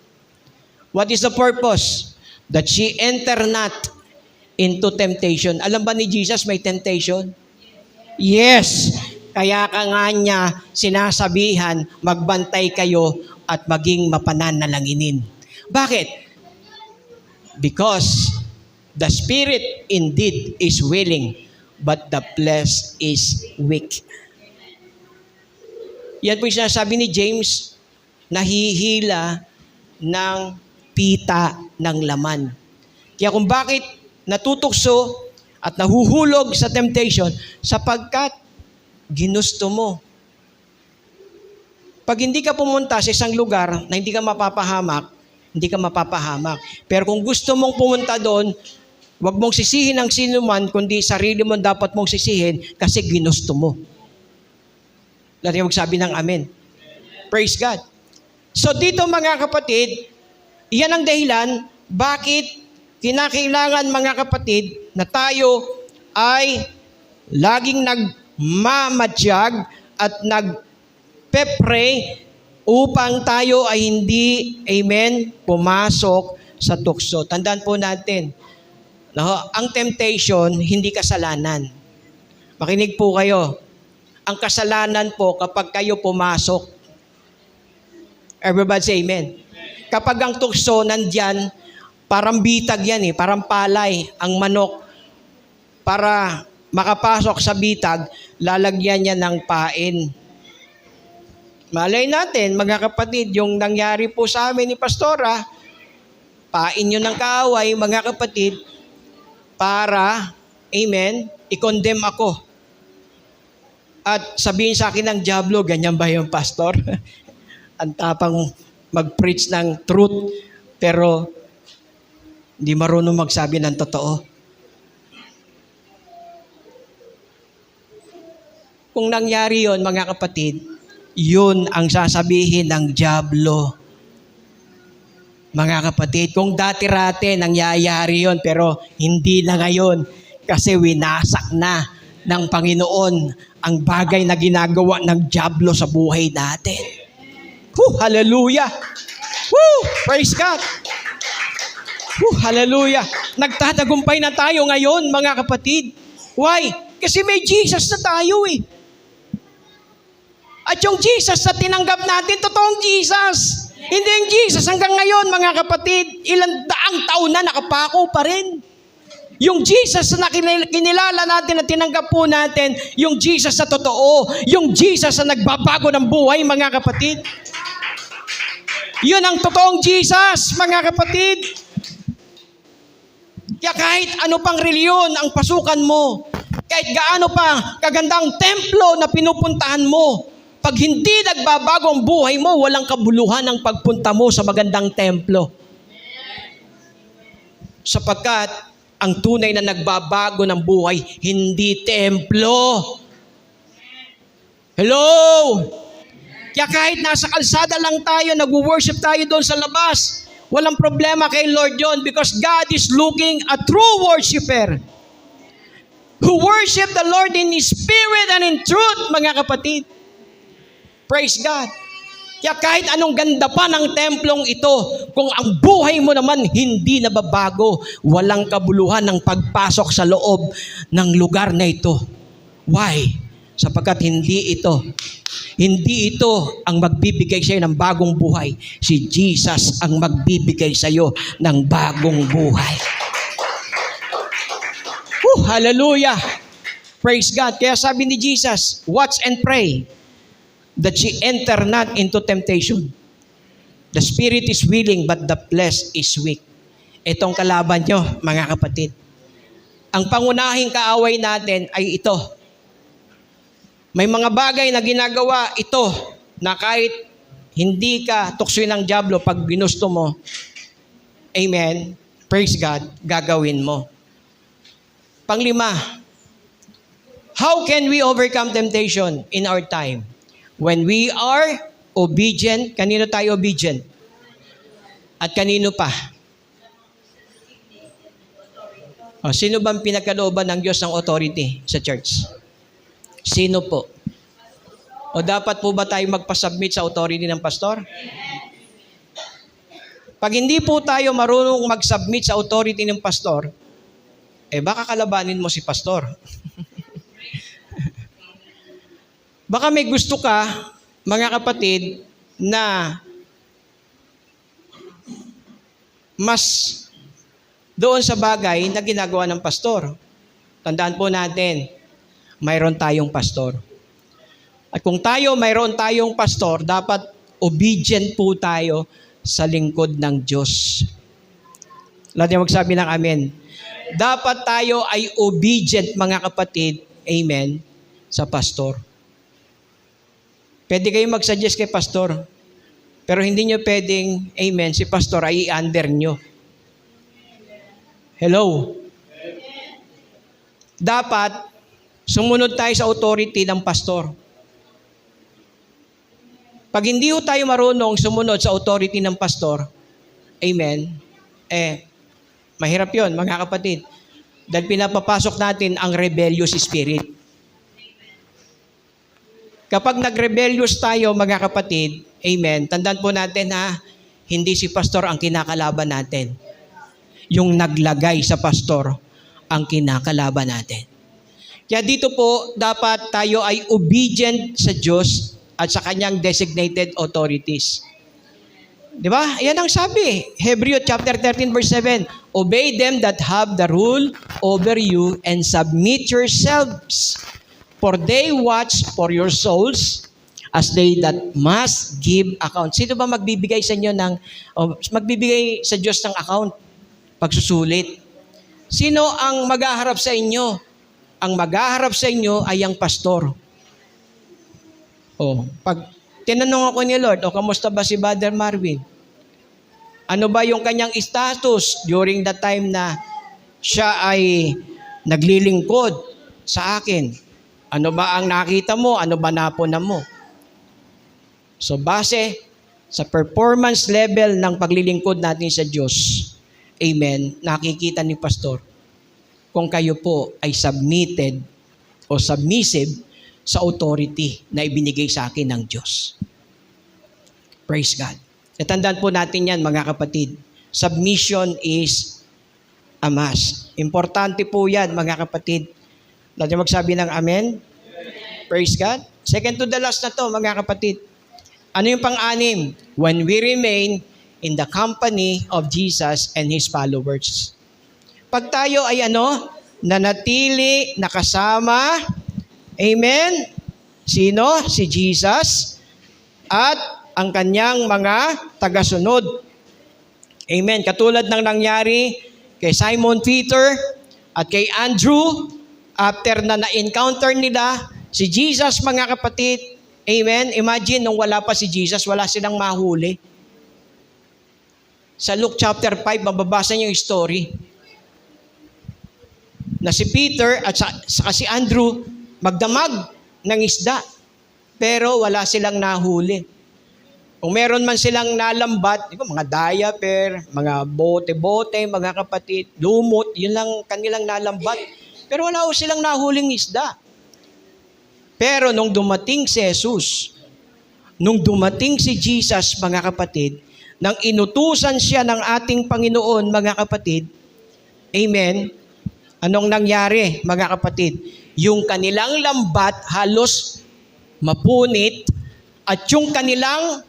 What is the purpose? That she enter not into temptation. Alam ba ni Jesus may temptation? Yes. Kaya ka nga niya sinasabihan, magbantay kayo at maging mapananalanginin. Bakit? Because the spirit indeed is willing, but the flesh is weak. Yan po yung sinasabi ni James, nahihila ng pita ng laman. Kaya kung bakit natutukso at nahuhulog sa temptation, sapagkat ginusto mo. Pag hindi ka pumunta sa isang lugar na hindi ka mapapahamak, hindi ka mapapahamak. Pero kung gusto mong pumunta doon, huwag mong sisihin ang sino man, kundi sarili mo dapat mong sisihin kasi ginusto mo. Lagi magsabi ng amen. Praise God. So dito, mga kapatid, iyan ang dahilan bakit kinakailangan, mga kapatid, na tayo ay laging nagmamatyag at nagpe-pray upang tayo ay hindi, amen, pumasok sa tukso. Tandaan po natin, ang temptation, hindi kasalanan. Makinig po kayo. Ang kasalanan po kapag kayo pumasok. Everybody say amen. Kapag ang tukso nandyan, parang bitag yan parang palay ang manok. Para makapasok sa bitag, lalagyan niya ng pain. Malay natin, mga kapatid, yung nangyari po sa amin ni Pastora, pain nyo ng kaaway, mga kapatid, para, amen, i-condemn ako. At sabihin sa akin ng dyablo, ganyan ba yung pastor? Ang tapang mag-preach ng truth, pero hindi marunong magsabi ng totoo. Kung nangyari yon, mga kapatid, yun ang sasabihin ng dyablo. Mga kapatid, kung dati-rati nangyayari yon, pero hindi na ngayon kasi winasak na ng Panginoon ang bagay na ginagawa ng dyablo sa buhay natin. Hallelujah! Praise God! Hallelujah! Nagtatagumpay na tayo ngayon, mga kapatid. Why? Kasi may Jesus na tayo eh. At yung Jesus na tinanggap natin, totoong Jesus. Hindi yung Jesus hanggang ngayon, mga kapatid, ilang daang taon na nakapako pa rin. Yung Jesus na kinilala natin at tinanggap po natin, yung Jesus na totoo, yung Jesus na nagbabago ng buhay, mga kapatid. Yun ang totoong Jesus, mga kapatid. Kaya kahit ano pang reliyon ang pasukan mo, kahit gaano pa kagandang templo na pinupuntahan mo, pag hindi nagbabago ang buhay mo, walang kabuluhan ang pagpunta mo sa magandang templo. Sapagkat ang tunay na nagbabago ng buhay, hindi templo. Hello? Kaya kahit nasa kalsada lang tayo, nag-worship tayo doon sa labas, walang problema kay Lord yon, because God is looking a true worshiper who worship the Lord in His Spirit and in truth, mga kapatid. Praise God. Kaya kahit anong ganda pa ng templong ito, kung ang buhay mo naman hindi nababago, walang kabuluhan ng pagpasok sa loob ng lugar na ito. Why? Sapagkat hindi ito ang magbibigay sa iyo ng bagong buhay. Si Jesus ang magbibigay sa iyo ng bagong buhay. Hallelujah! Praise God. Kaya sabi ni Jesus, watch and pray that ye enter not into temptation. The spirit is willing, but the flesh is weak. Itong kalaban nyo, mga kapatid. Ang pangunahing kaaway natin ay ito. May mga bagay na ginagawa ito na kahit hindi ka tuksoy ng dyablo pag ginusto mo, amen, praise God, gagawin mo. Panglima, how can we overcome temptation in our time? When we are obedient, kanino tayo obedient? At kanino pa? Sino bang pinagkalooban ng Diyos ng authority sa church? Sino po? O dapat po ba tayo magpasubmit sa authority ng pastor? Pag hindi po tayo marunong mag-submit sa authority ng pastor, baka kalabanin mo si pastor. Baka may gusto ka, mga kapatid, na mas doon sa bagay na ginagawa ng pastor. Tandaan po natin, mayroon tayong pastor. At kung mayroon tayong pastor, dapat obedient po tayo sa lingkod ng Diyos. Lahat niya magsabi ng amen. Dapat tayo ay obedient, mga kapatid, amen, sa pastor. Pwede kayo mag-suggest kay pastor, pero hindi nyo pwedeng, amen, si pastor ay i-under nyo. Hello? Dapat, sumunod tayo sa authority ng pastor. Pag hindi tayo marunong sumunod sa authority ng pastor, amen, mahirap yon, mga kapatid. Dahil pinapapasok natin ang rebellious spirit. Kapag nag-rebellious tayo, mga kapatid, amen, tandaan po natin hindi si pastor ang kinakalaban natin. Yung naglagay sa pastor ang kinakalaban natin. Kaya dito po, dapat tayo ay obedient sa Diyos at sa kanyang designated authorities. Di ba? Yan ang sabi. Hebrews chapter 13 verse 7. Obey them that have the rule over you and submit yourselves. For they watch for your souls as they that must give account. Sino ba magbibigay sa inyo magbibigay sa Diyos ng account? Pagsusulit. Sino ang maghaharap sa inyo? Ang maghaharap sa inyo ay ang pastor. Pag tinanong ako ni Lord, kamusta ba si Brother Marvin? Ano ba yung kanyang status during the time na siya ay naglilingkod sa akin? Ano ba ang nakita mo? Ano ba napunan mo? So base sa performance level ng paglilingkod natin sa Diyos, amen, nakikita ni Pastor kung kayo po ay submitted o submissive sa authority na ibinigay sa akin ng Diyos. Praise God. Natandaan po natin yan, mga kapatid. Submission is a must. Importante po yan, mga kapatid. Natin magsabi ng amen? Praise God. Second to the last na to, mga kapatid. Ano yung pang-anim? When we remain in the company of Jesus and His followers. Pag tayo ay nanatili, nakasama, amen? Sino? Si Jesus at ang kanyang mga tagasunod. Amen. Katulad ng nangyari kay Simon Peter at kay Andrew, after na na-encounter nila si Jesus, mga kapatid, amen, imagine nung wala pa si Jesus, wala silang mahuli. Sa Luke chapter 5, mababasa niyo yung story na si Peter at saka si Andrew magdamag ng isda, pero wala silang nahuli. Kung meron man silang nalambat, mga diaper, mga bote-bote, mga kapatid, lumot, yun lang kanilang nalambat. Pero wala ho silang nahuling isda. Pero nung dumating si Jesus, nung dumating si Jesus, mga kapatid, nang inutusan siya ng ating Panginoon, mga kapatid, amen, anong nangyari, mga kapatid? Yung kanilang lambat halos mapunit at yung kanilang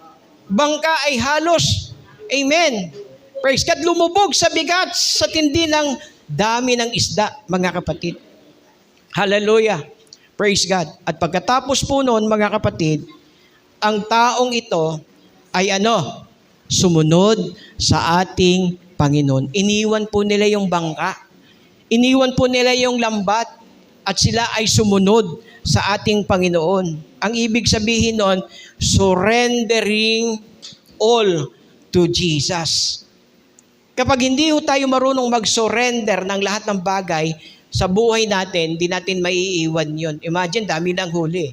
bangka ay halos, amen, praise God, lumubog sa bigat sa tindi ng dami ng isda, mga kapatid. Hallelujah. Praise God. At pagkatapos po noon, mga kapatid, ang taong ito ay sumunod sa ating Panginoon. Iniwan po nila yung bangka. Iniwan po nila yung lambat at sila ay sumunod sa ating Panginoon. Ang ibig sabihin noon, surrendering all to Jesus. Kapag hindi tayo marunong mag-surrender ng lahat ng bagay sa buhay natin, di natin maiiwan yun. Imagine, dami lang huli.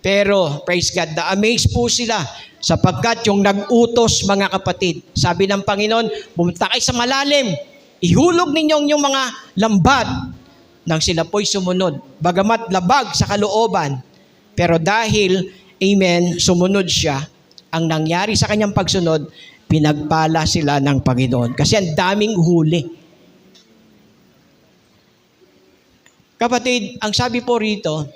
Pero, praise God, na-amaze po sila sapagkat yung nag-utos, mga kapatid. Sabi ng Panginoon, pumunta kayo sa malalim, ihulog ninyong yung mga lambat nang sila po'y sumunod. Bagamat labag sa kalooban, pero dahil, amen, sumunod siya, ang nangyari sa kanyang pagsunod, pinagpala sila ng Panginoon. Kasi ang daming huli. Kapatid, ang sabi po rito,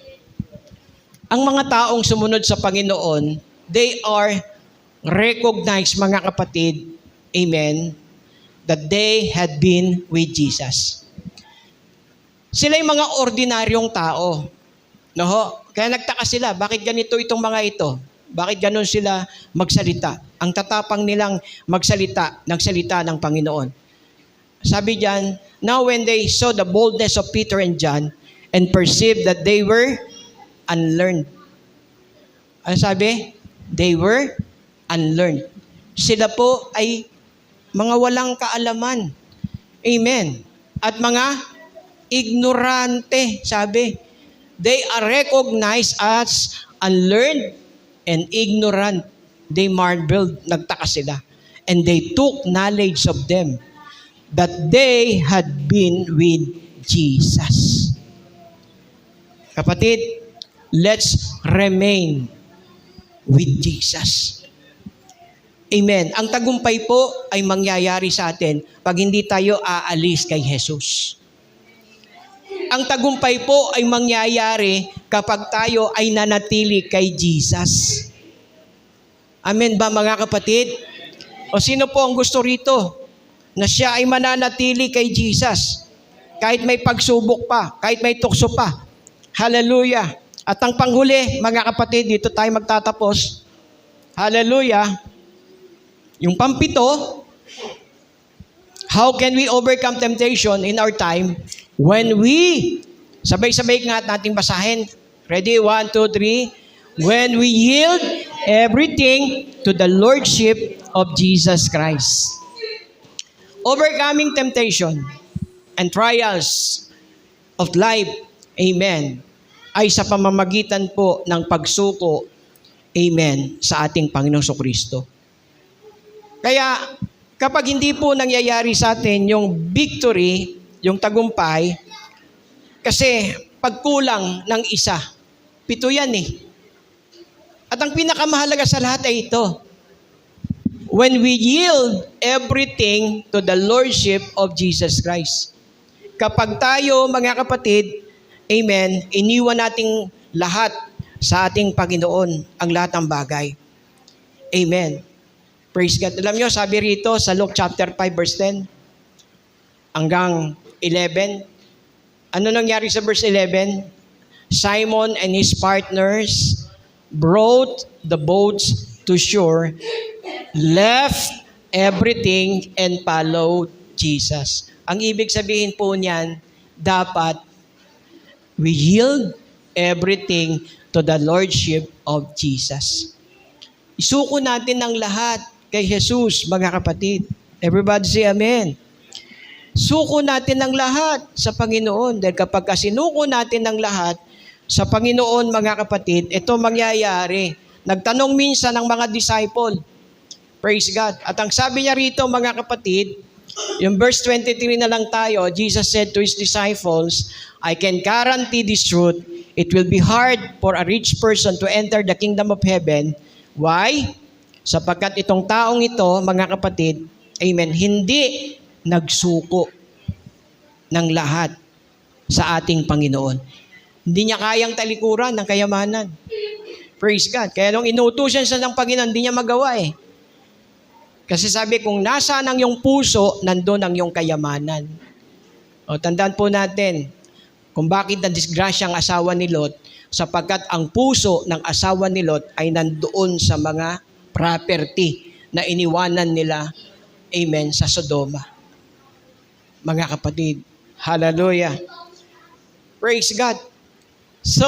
ang mga taong sumunod sa Panginoon, they are recognized, mga kapatid, amen, that they had been with Jesus. Sila yung mga ordinaryong tao. No? Kaya nagtaka sila, bakit ganito itong mga ito? Bakit ganon sila magsalita? Ang tatapang nilang magsalita ng salita ng Panginoon. Sabi diyan, now when they saw the boldness of Peter and John and perceived that they were unlearned. Ano sabi? They were unlearned. Sila po ay mga walang kaalaman. Amen. At mga ignorante, sabi. They are recognized as unlearned and ignorant. They marveled, nagtaka sila. And they took knowledge of them that they had been with Jesus. Kapatid, let's remain with Jesus. Amen. Ang tagumpay po ay mangyayari sa atin pag hindi tayo aalis kay Jesus. Ang tagumpay po ay mangyayari kapag tayo ay nanatili kay Jesus. Amen ba, mga kapatid? O sino po ang gusto rito na siya ay mananatili kay Jesus kahit may pagsubok pa, kahit may tukso pa? Hallelujah. At ang panghuli, mga kapatid, dito tayo magtatapos. Hallelujah. Yung pampito, how can we overcome temptation in our time when we, sabay-sabay nga natin basahin. Ready? 1, 2, 3. When we yield everything to the Lordship of Jesus Christ. Overcoming temptation and trials of life, amen, ay sa pamamagitan po ng pagsuko, Amen, sa ating Panginoong Kristo. Kaya kapag hindi po nangyayari sa atin yung victory, yung tagumpay, kasi pagkulang ng isa, 7 yan eh. At ang pinakamahalaga sa lahat ay ito. When we yield everything to the Lordship of Jesus Christ. Kapag tayo, mga kapatid, amen, iniwan nating lahat sa ating Panginoon, ang lahat ng bagay. Amen. Praise God. Alam nyo, sabi rito sa Luke chapter 5 verse 10 hanggang 11, ano nangyari sa verse 11? Simon and his partners brought the boats to shore, left everything, and followed Jesus. Ang ibig sabihin po niyan, dapat we yield everything to the Lordship of Jesus. Isuko natin ang lahat kay Jesus, mga kapatid. Everybody say amen. Suko natin ang lahat sa Panginoon. Dahil kapag sinuko natin ang lahat sa Panginoon, mga kapatid, ito mangyayari. Nagtanong minsan ng mga disciple. Praise God. At ang sabi niya rito, mga kapatid, yung verse 23 na lang tayo, Jesus said to His disciples, I can guarantee this truth, it will be hard for a rich person to enter the kingdom of heaven. Why? Sapagkat itong taong ito, mga kapatid, amen, hindi nagsuko ng lahat sa ating Panginoon. Hindi niya kayang talikuran ng kayamanan. Praise God. Kaya nung inutusan siya ng Panginoon, hindi niya magawa eh. Kasi sabi, kung nasaan ang iyong puso, nandun ang iyong kayamanan. O, tandaan po natin kung bakit na-disgrasya ang asawa ni Lot, sapagkat ang puso ng asawa ni Lot ay nandoon sa mga property na iniwanan nila, amen, sa Sodoma. Mga kapatid, hallelujah. Praise God. So,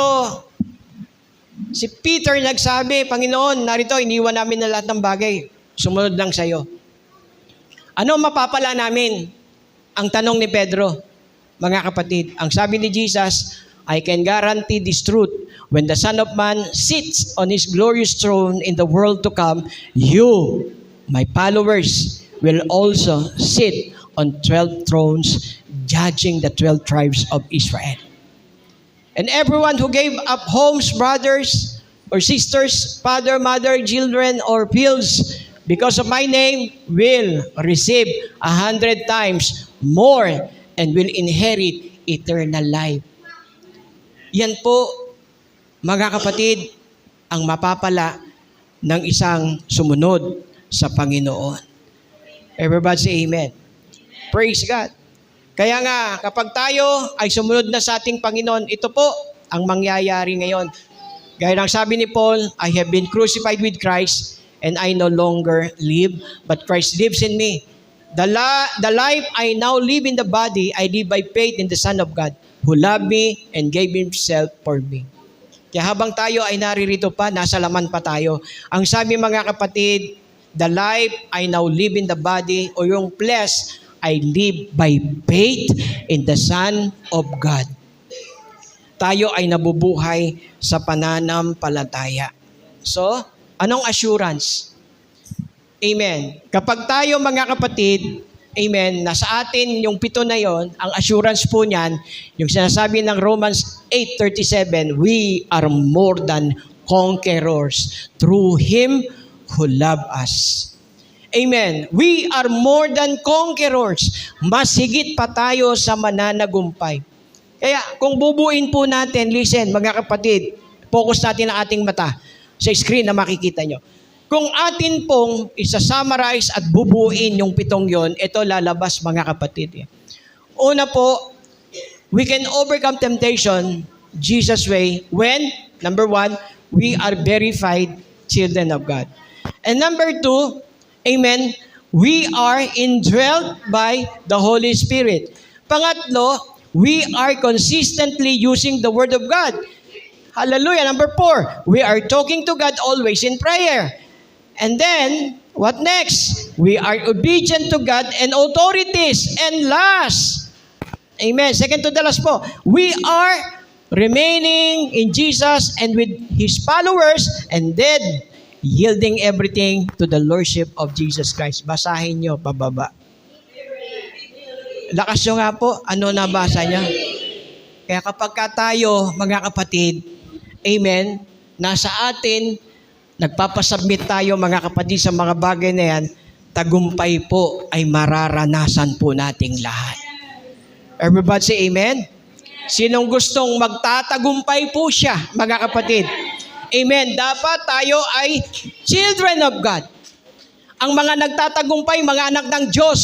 si Peter nagsabi, Panginoon, narito, iniwan namin na lahat ng bagay. Sumunod lang sa'yo. Ano mapapala namin? Ang tanong ni Pedro, mga kapatid, ang sabi ni Jesus, I can guarantee this truth. When the Son of Man sits on His glorious throne in the world to come, you, my followers, will also sit on 12 thrones, judging the 12 tribes of Israel. And everyone who gave up homes, brothers or sisters, father, mother, children, or fields, because of my name, will receive 100 times more and will inherit eternal life. Yan po, mga kapatid, ang mapapala ng isang sumunod sa Panginoon. Everybody say amen. Praise God. Kaya nga, kapag tayo ay sumunod na sa ating Panginoon, ito po ang mangyayari ngayon. Gaya ng sabi ni Paul, I have been crucified with Christ, and I no longer live, but Christ lives in me. The life I now live in the body, I live by faith in the Son of God, who loved me and gave Himself for me. Kaya habang tayo ay naririto pa, nasa laman pa tayo. Ang sabi, mga kapatid, the life I now live in the body, o yung flesh, I live by faith in the Son of God. Tayo ay nabubuhay sa pananampalataya. So, anong assurance? Amen. Kapag tayo, mga kapatid, amen, nasa atin yung 7 na yon, ang assurance po niyan, yung sinasabi ng Romans 8:37, we are more than conquerors through Him who loved us. Amen. We are more than conquerors. Mas higit pa tayo sa mananagumpay. Kaya kung bubuin po natin, listen, mga kapatid, focus natin ang ating mata sa screen na makikita nyo. Kung atin pong isa-summarize at bubuin yung 7 yon, ito lalabas, mga kapatid. Una po, we can overcome temptation Jesus' way when, number 1, we are verified children of God. And number 2, amen, we are indwelt by the Holy Spirit. Pangatlo, we are consistently using the Word of God. Hallelujah. Number 4, we are talking to God always in prayer. And then, what next? We are obedient to God and authorities. And last, amen, second to the last po, we are remaining in Jesus and with His followers, and then yielding everything to the Lordship of Jesus Christ. Basahin nyo, pababa. Lakas nyo nga po, ano nabasa niya? Kaya kapag tayo, mga kapatid, amen, nasa atin, nagpapasubmit tayo, mga kapatid, sa mga bagay na yan, tagumpay po ay mararanasan po nating lahat. Everybody say amen? Sinong gustong magtatagumpay po siya, mga kapatid? Amen. Dapat tayo ay children of God. Ang mga nagtatagumpay, mga anak ng Diyos.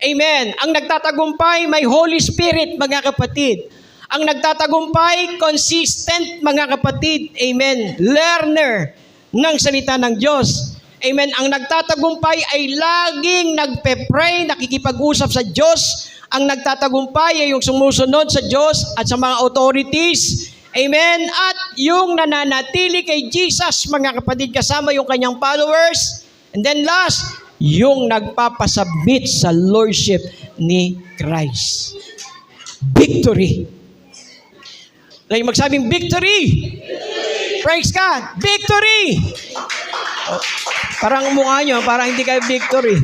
Amen. Ang nagtatagumpay, may Holy Spirit, mga kapatid. Ang nagtatagumpay, consistent, mga kapatid. Amen. Learner ng salita ng Diyos. Amen. Ang nagtatagumpay ay laging nagpe-pray, nakikipag-usap sa Diyos. Ang nagtatagumpay ay yung sumusunod sa Diyos at sa mga authorities. Amen. At yung nananatili kay Jesus, mga kapatid, kasama yung kanyang followers. And then last, yung nagpapasubmit sa Lordship ni Christ. Victory. Like magsabing victory. Praise God. Victory. Oh, parang mukha nyo, parang hindi kayo victory.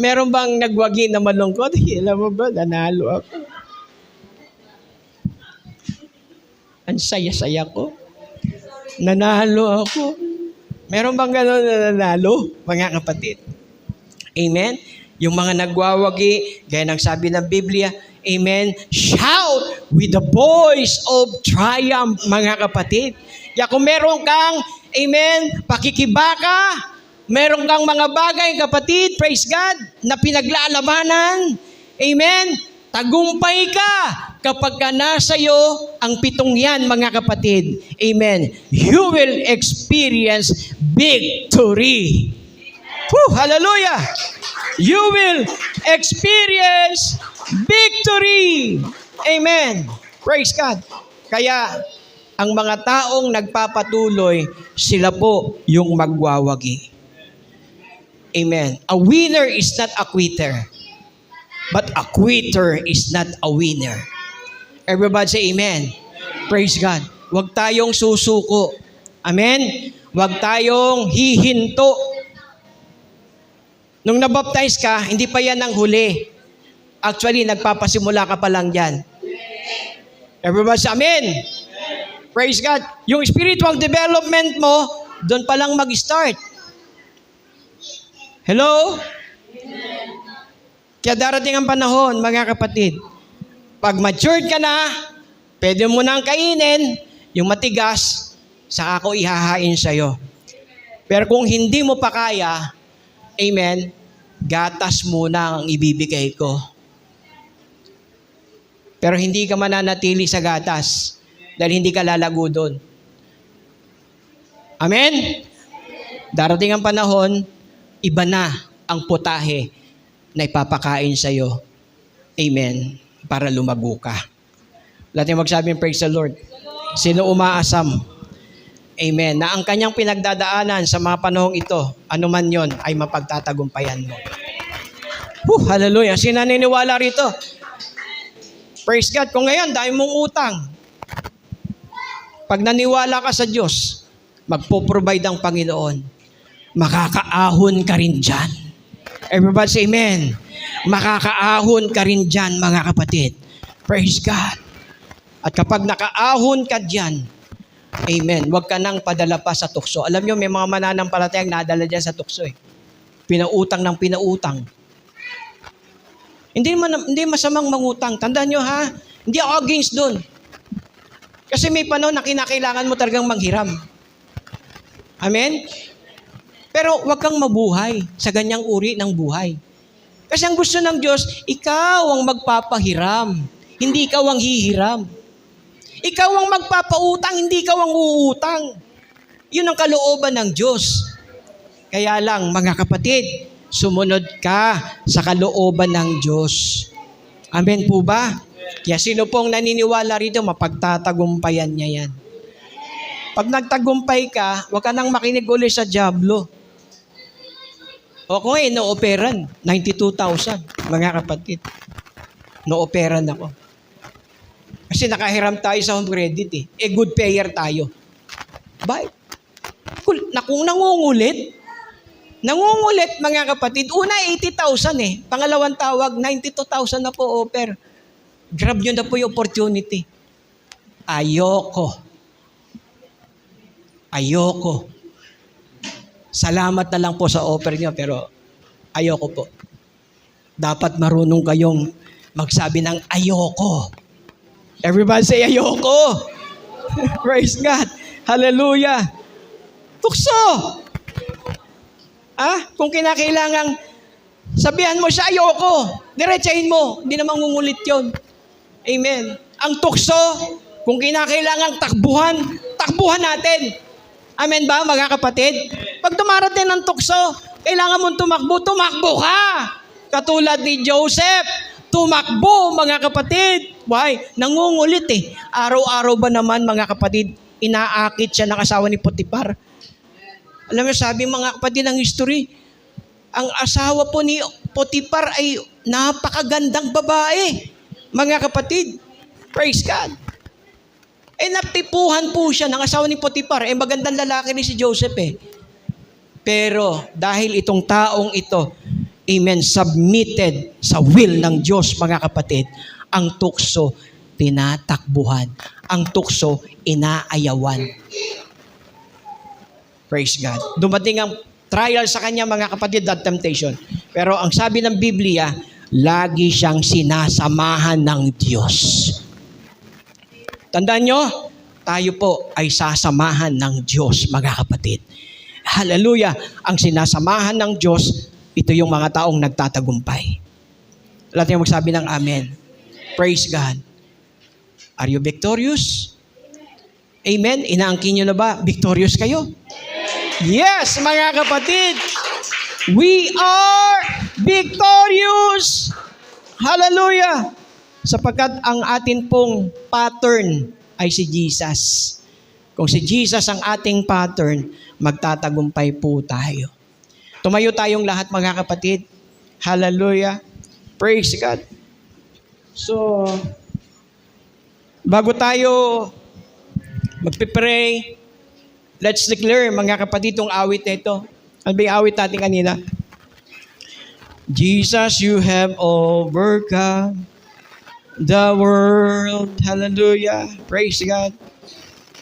meron bang nagwagi na malungkot? Alam mo ba, nanalo ako. Ang saya-saya ko. Nanalo ako. Meron bang gano'n na nanalo, mga kapatid? Amen? Yung mga nagwawagi, gaya ng sabi ng Biblia, amen, shout with the voice of triumph, mga kapatid. Kaya kung meron kang, amen, pakikibaka, meron kang mga bagay, kapatid, praise God, na pinaglalabanan, amen, tagumpay ka kapag ka nasa iyo ang pitong yan, mga kapatid. Amen. You will experience victory. Woo, hallelujah. You will experience victory. Amen. Praise God. Kaya, ang mga taong nagpapatuloy, sila po yung magwawagi. Amen. A winner is not a quitter. But a quitter is not a winner. Everybody say amen. Praise God. Huwag tayong susuko. Amen? Huwag tayong hihinto. Nung nabaptize ka, hindi pa yan ang huli. Actually, nagpapasimula ka pa lang dyan. Everybody say amen. Praise God. Yung spiritual development mo, doon pa lang mag-start. Hello? Kaya darating ang panahon, mga kapatid, pag matured ka na, pwede mo nang kainin, yung matigas, saka ako ihahain sa'yo. Pero kung hindi mo pa kaya, amen, gatas muna ang ibibigay ko. Pero hindi ka mananatili sa gatas dahil hindi ka lalago doon. Amen? Darating ang panahon, iba na ang putahe na ipapakain sa'yo. Amen. Para lumago ka. Lahat yung magsabing praise the Lord. Sino umaasam? Amen. Na ang kanyang pinagdadaanan sa mga panahong ito, anuman yon ay mapagtatagumpayan mo. Hallelujah. Sino naniniwala rito? Praise God. Kung ngayon, dahil mong utang, pag naniwala ka sa Diyos, magpo-provide ang Panginoon. Makakaahon ka rin dyan. Everybody say amen. Makakaahon ka rin dyan, mga kapatid. Praise God. At kapag nakaahon ka dyan, amen, huwag ka nang padala pa sa tukso. Alam nyo, may mga mananampalatayang nadala dyan sa tukso eh. Pinautang ng pinautang. Hindi masamang mangutang. Tandaan nyo ha, hindi ako against doon. Kasi may panahon na kinakailangan mo talagang manghiram. Amen? Pero huwag kang mabuhay sa ganyang uri ng buhay. Kasi ang gusto ng Diyos, ikaw ang magpapahiram. Hindi ikaw ang hihiram. Ikaw ang magpapautang, hindi ikaw ang uutang. Yun ang kalooban ng Diyos. Kaya lang, mga kapatid, sumunod ka sa kalooban ng Diyos. Amen po ba? Kaya sino pong naniniwala rito, mapagtatagumpayan niya yan. Pag nagtagumpay ka, huwag ka nang makinig ulit sa dyablo. Ako no-operan. 92,000, mga kapatid. No-operan ako. Kasi nakahiram tayo sa home credit eh. Good payer tayo. Bye. Kung nangungulit mga kapatid, una 80,000 eh. Pangalawang tawag, 92,000 na po offer. Grab nyo na po yung opportunity. Ayoko. Salamat na lang po sa offer nyo, pero ayoko po. Dapat marunong kayong magsabi ng ayoko. Everybody say ayoko. Praise God. Hallelujah. Tukso. Kung kinakailangang sabihan mo siya, ayoko. Diretsahin mo. Hindi na mangungulit yun. Amen. Ang tukso, kung kinakailangang takbuhan natin. Amen ba, mga kapatid? Pag dumarating ng tukso, kailangan mong tumakbo ka. Katulad ni Joseph, tumakbo, mga kapatid. Why? Nangungulit eh. Araw-araw ba naman, mga kapatid, inaakit siya ng asawa ni Potiphar? Alam mo, sabi mga kapatid ng history, ang asawa po ni Potiphar ay napakagandang babae. Mga kapatid, praise God. Natipuhan po siya ng asawa ni Potiphar. Magandang lalaki ni si Joseph eh. Pero dahil itong taong ito, amen, submitted sa will ng Diyos, mga kapatid, ang tukso, tinatakbuhan. Ang tukso, inaayawan. Praise God. Dumating ang trial sa kanya, mga kapatid, that temptation. Pero ang sabi ng Biblia, lagi siyang sinasamahan ng Diyos. Tandaan nyo, tayo po ay sasamahan ng Diyos, mga kapatid. Hallelujah. Ang sinasamahan ng Diyos, ito yung mga taong nagtatagumpay. Lahat yung magsabi ng amen. Praise God. Are you victorious? Amen? Inaangkin nyo na ba? Victorious kayo? Yes, mga kapatid. We are victorious. Hallelujah. Sapagkat ang atin pong pattern ay si Jesus. Kung si Jesus ang ating pattern, magtatagumpay po tayo. Tumayo tayong lahat, mga kapatid. Hallelujah. Praise God. So, bago tayo magpipray, let's declare, mga kapatid, itong awit na ito. Ano ba yung awit natin kanina? Jesus, you have overcome the world. Hallelujah. Praise God.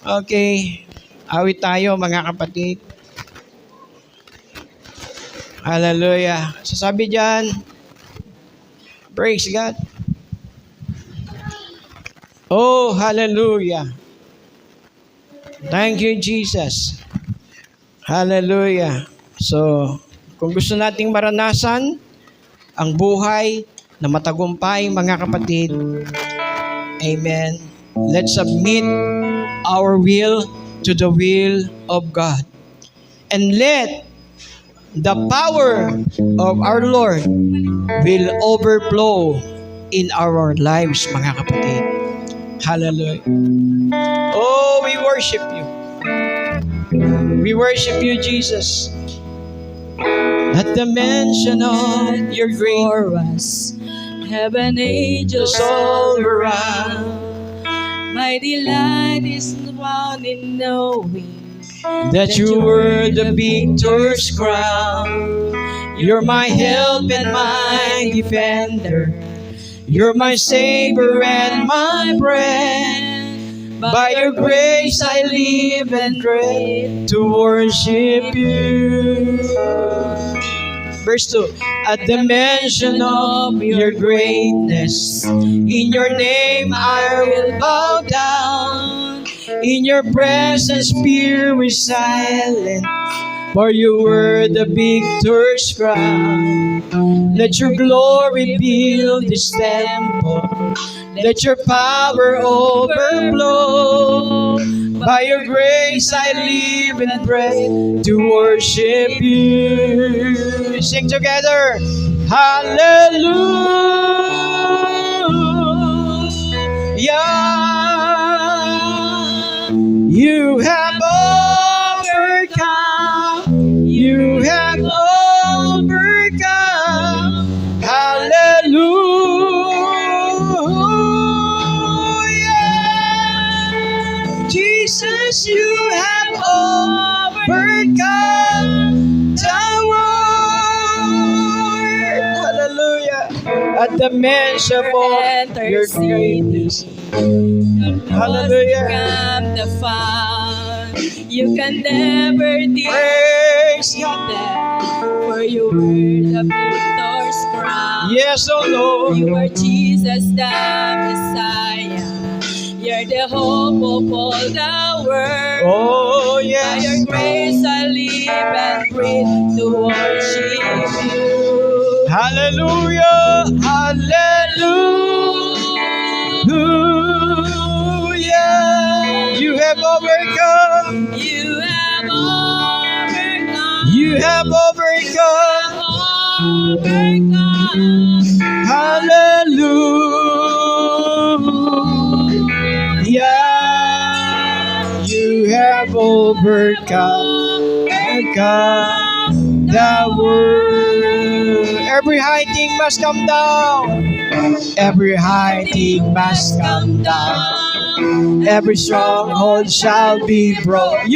Okay. Awit tayo, mga kapatid. Hallelujah. Sasabi dyan, praise God. Oh, hallelujah. Thank you, Jesus. Hallelujah. So, kung gusto nating maranasan ang buhay na matagumpay, mga kapatid, amen, let's submit our will to the will of God. And let the power of our Lord will overflow in our lives, mga kapatid. Hallelujah. Oh, we worship you. We worship you, Jesus. At the mention of your great For us, heaven angels all around. My delight is found in knowing that you were the victor's crown. You're my help and my defender. You're my savior and my friend. By your grace I live and pray to worship you. Verse 2. At the mention of your greatness, in your name I will bow down. In your presence fear is silent, for you were the victor's crown. Let your glory fill this temple. Let your power overflow. By your grace I live and pray to worship you. Sing together. Hallelujah. You have overcome. You have overcome. At the mention of your greatness. Hallelujah. Become the fun. You can never Praise defeat God. them, for you were the victor's crown. Yes, oh Lord. You are Jesus the Messiah. You're the hope of all the world. Oh, By your yes. grace I live and breathe to worship you. Hallelujah. Hallelujah. You have overcome. You have overcome. You have overcome. Overcome. Hallelujah. You have overcome the world. Every high thing must come down. Every high thing must come down. Every stronghold shall be broken.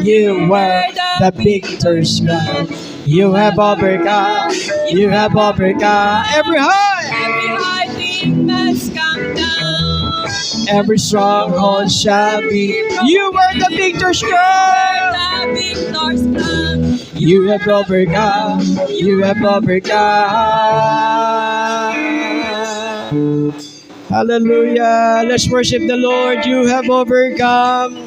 You were the victor's crown. You have overcome. You have overcome. Every high. Every high thing must come down. Every stronghold shall be. You were the victor's crown. The victor's crown. You have overcome. You have overcome. Hallelujah. Let's worship the Lord. You have overcome.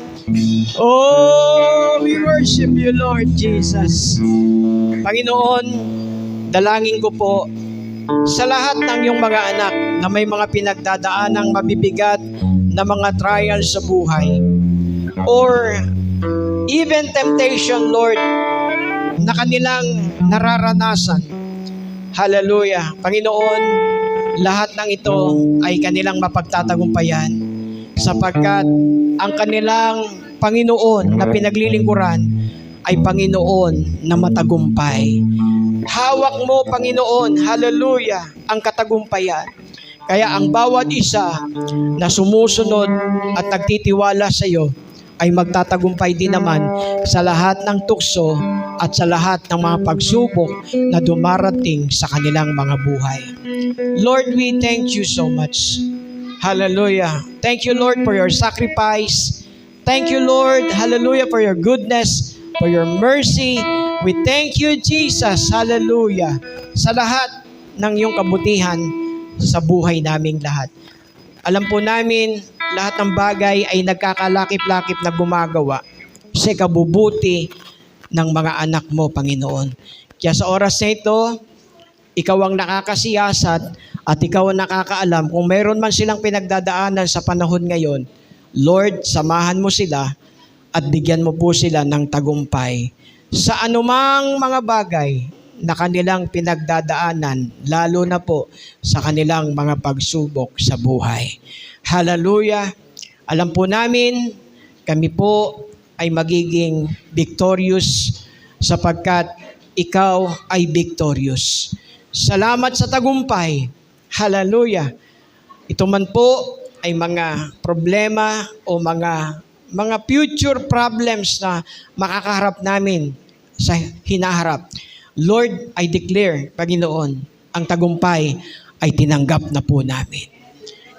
Oh, we worship you, Lord Jesus. Panginoon, dalangin ko po sa lahat ng iyong mga anak na may mga pinagdadaanang mabibigat na mga trials sa buhay or even temptation, Lord, na kanilang nararanasan. Hallelujah. Panginoon, lahat ng ito ay kanilang mapagtatagumpayan sapagkat ang kanilang Panginoon na pinaglilingkuran ay Panginoon na matagumpay. Hawak mo, Panginoon, hallelujah, ang katagumpayan. Kaya ang bawat isa na sumusunod at nagtitiwala sa iyo ay magtatagumpay din naman sa lahat ng tukso at sa lahat ng mga pagsubok na dumarating sa kanilang mga buhay. Lord, we thank you so much. Hallelujah. Thank you, Lord, for your sacrifice. Thank you, Lord, hallelujah, for your goodness, for your mercy. We thank you, Jesus, hallelujah, sa lahat ng iyong kabutihan sa buhay naming lahat. Alam po namin, lahat ng bagay ay nagkakalakip-lakip na gumagawa sa kabubuti ng mga anak mo, Panginoon. Kaya sa oras na ito, ikaw ang nakakasiyasat at ikaw ang nakakaalam kung mayroon man silang pinagdadaanan sa panahon ngayon. Lord, samahan mo sila at bigyan mo po sila ng tagumpay sa anumang mga bagay na kanilang pinagdadaanan, lalo na po sa kanilang mga pagsubok sa buhay. Hallelujah! Alam po namin, kami po ay magiging victorious sapagkat ikaw ay victorious. Salamat sa tagumpay. Hallelujah! Ito man po ay mga problema o mga future problems na makakaharap namin sa hinaharap. Lord, I declare, Panginoon, ang tagumpay ay tinanggap na po namin.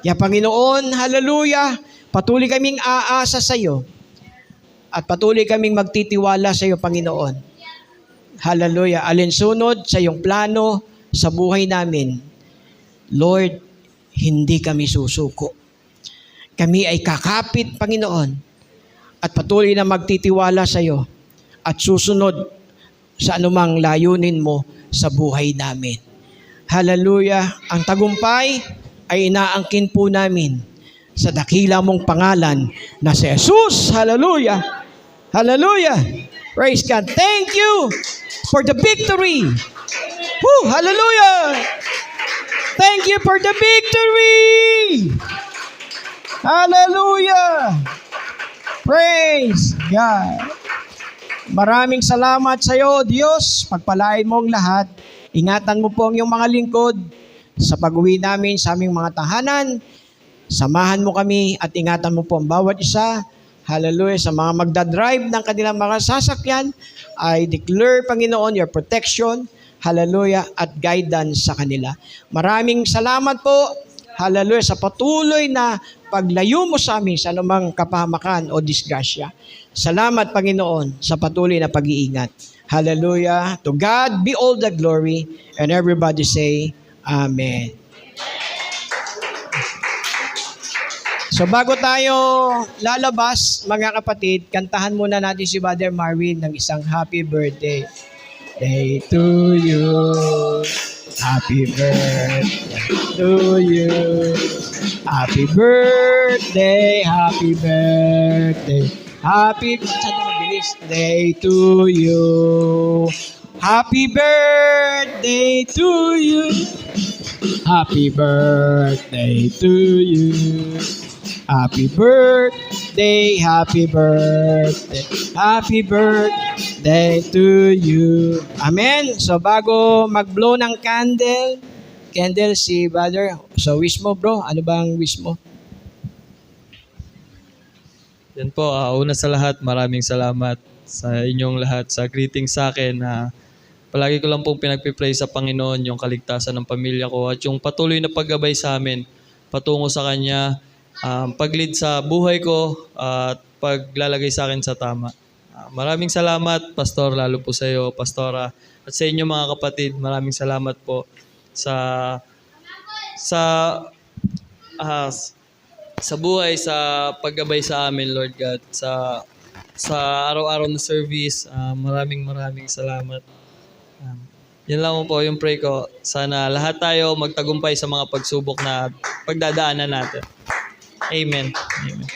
Kaya Panginoon, hallelujah, patuloy kaming aasa sa iyo at patuloy kaming magtitiwala sa iyo, Panginoon. Hallelujah, alinsunod sa iyong plano sa buhay namin. Lord, hindi kami susuko. Kami ay kakapit, Panginoon, at patuloy na magtitiwala sa iyo at susunod sa anumang layunin mo sa buhay namin. Hallelujah! Ang tagumpay ay inaangkin po namin sa dakila mong pangalan na si Jesus. Hallelujah! Hallelujah! Praise God! Thank you for the victory! Woo! Hallelujah! Thank you for the victory! Hallelujah! Praise God! Maraming salamat sa iyo, Diyos. Pagpalain mo ang lahat. Ingatan mo po ang iyong mga lingkod sa pag-uwi namin sa aming mga tahanan. Samahan mo kami at ingatan mo po ang bawat isa. Hallelujah. Sa mga magdadrive ng kanilang mga sasakyan, I declare, Panginoon, your protection. hallelujah, at guidance sa kanila. Maraming salamat po, hallelujah, sa patuloy na paglayo mo sa amin sa anumang kapahamakan o disgrasya. Salamat, Panginoon, sa patuloy na pag-iingat. Hallelujah. To God be all the glory. And everybody say, Amen. So bago tayo lalabas, mga kapatid, kantahan muna natin si Brother Marvin ng isang happy birthday. Day to you. Happy birthday to you. Happy birthday, happy birthday. Happy birthday to you. Happy birthday to you. Happy birthday to you. Happy birthday, happy birthday, happy birthday to you. Amen. So bago mag-blow ng candle si brother. So wish mo bro, ano bang wish mo? Yan po, una sa lahat, maraming salamat sa inyong lahat sa greeting sa akin na palagi ko lang pong pinagpipray sa Panginoon yung kaligtasan ng pamilya ko at yung patuloy na paggabay sa amin patungo sa Kanya, pag-lead sa buhay ko at paglalagay sa akin sa tama. Maraming salamat, Pastor, lalo po sa iyo, Pastora, at sa inyo mga kapatid. Maraming salamat po sa buhay, sa paggabay sa amin, Lord God, sa araw-araw na service. Maraming salamat. Yan lang po yung pray ko. Sana lahat tayo magtagumpay sa mga pagsubok na pagdadaanan natin. Amen. Amen.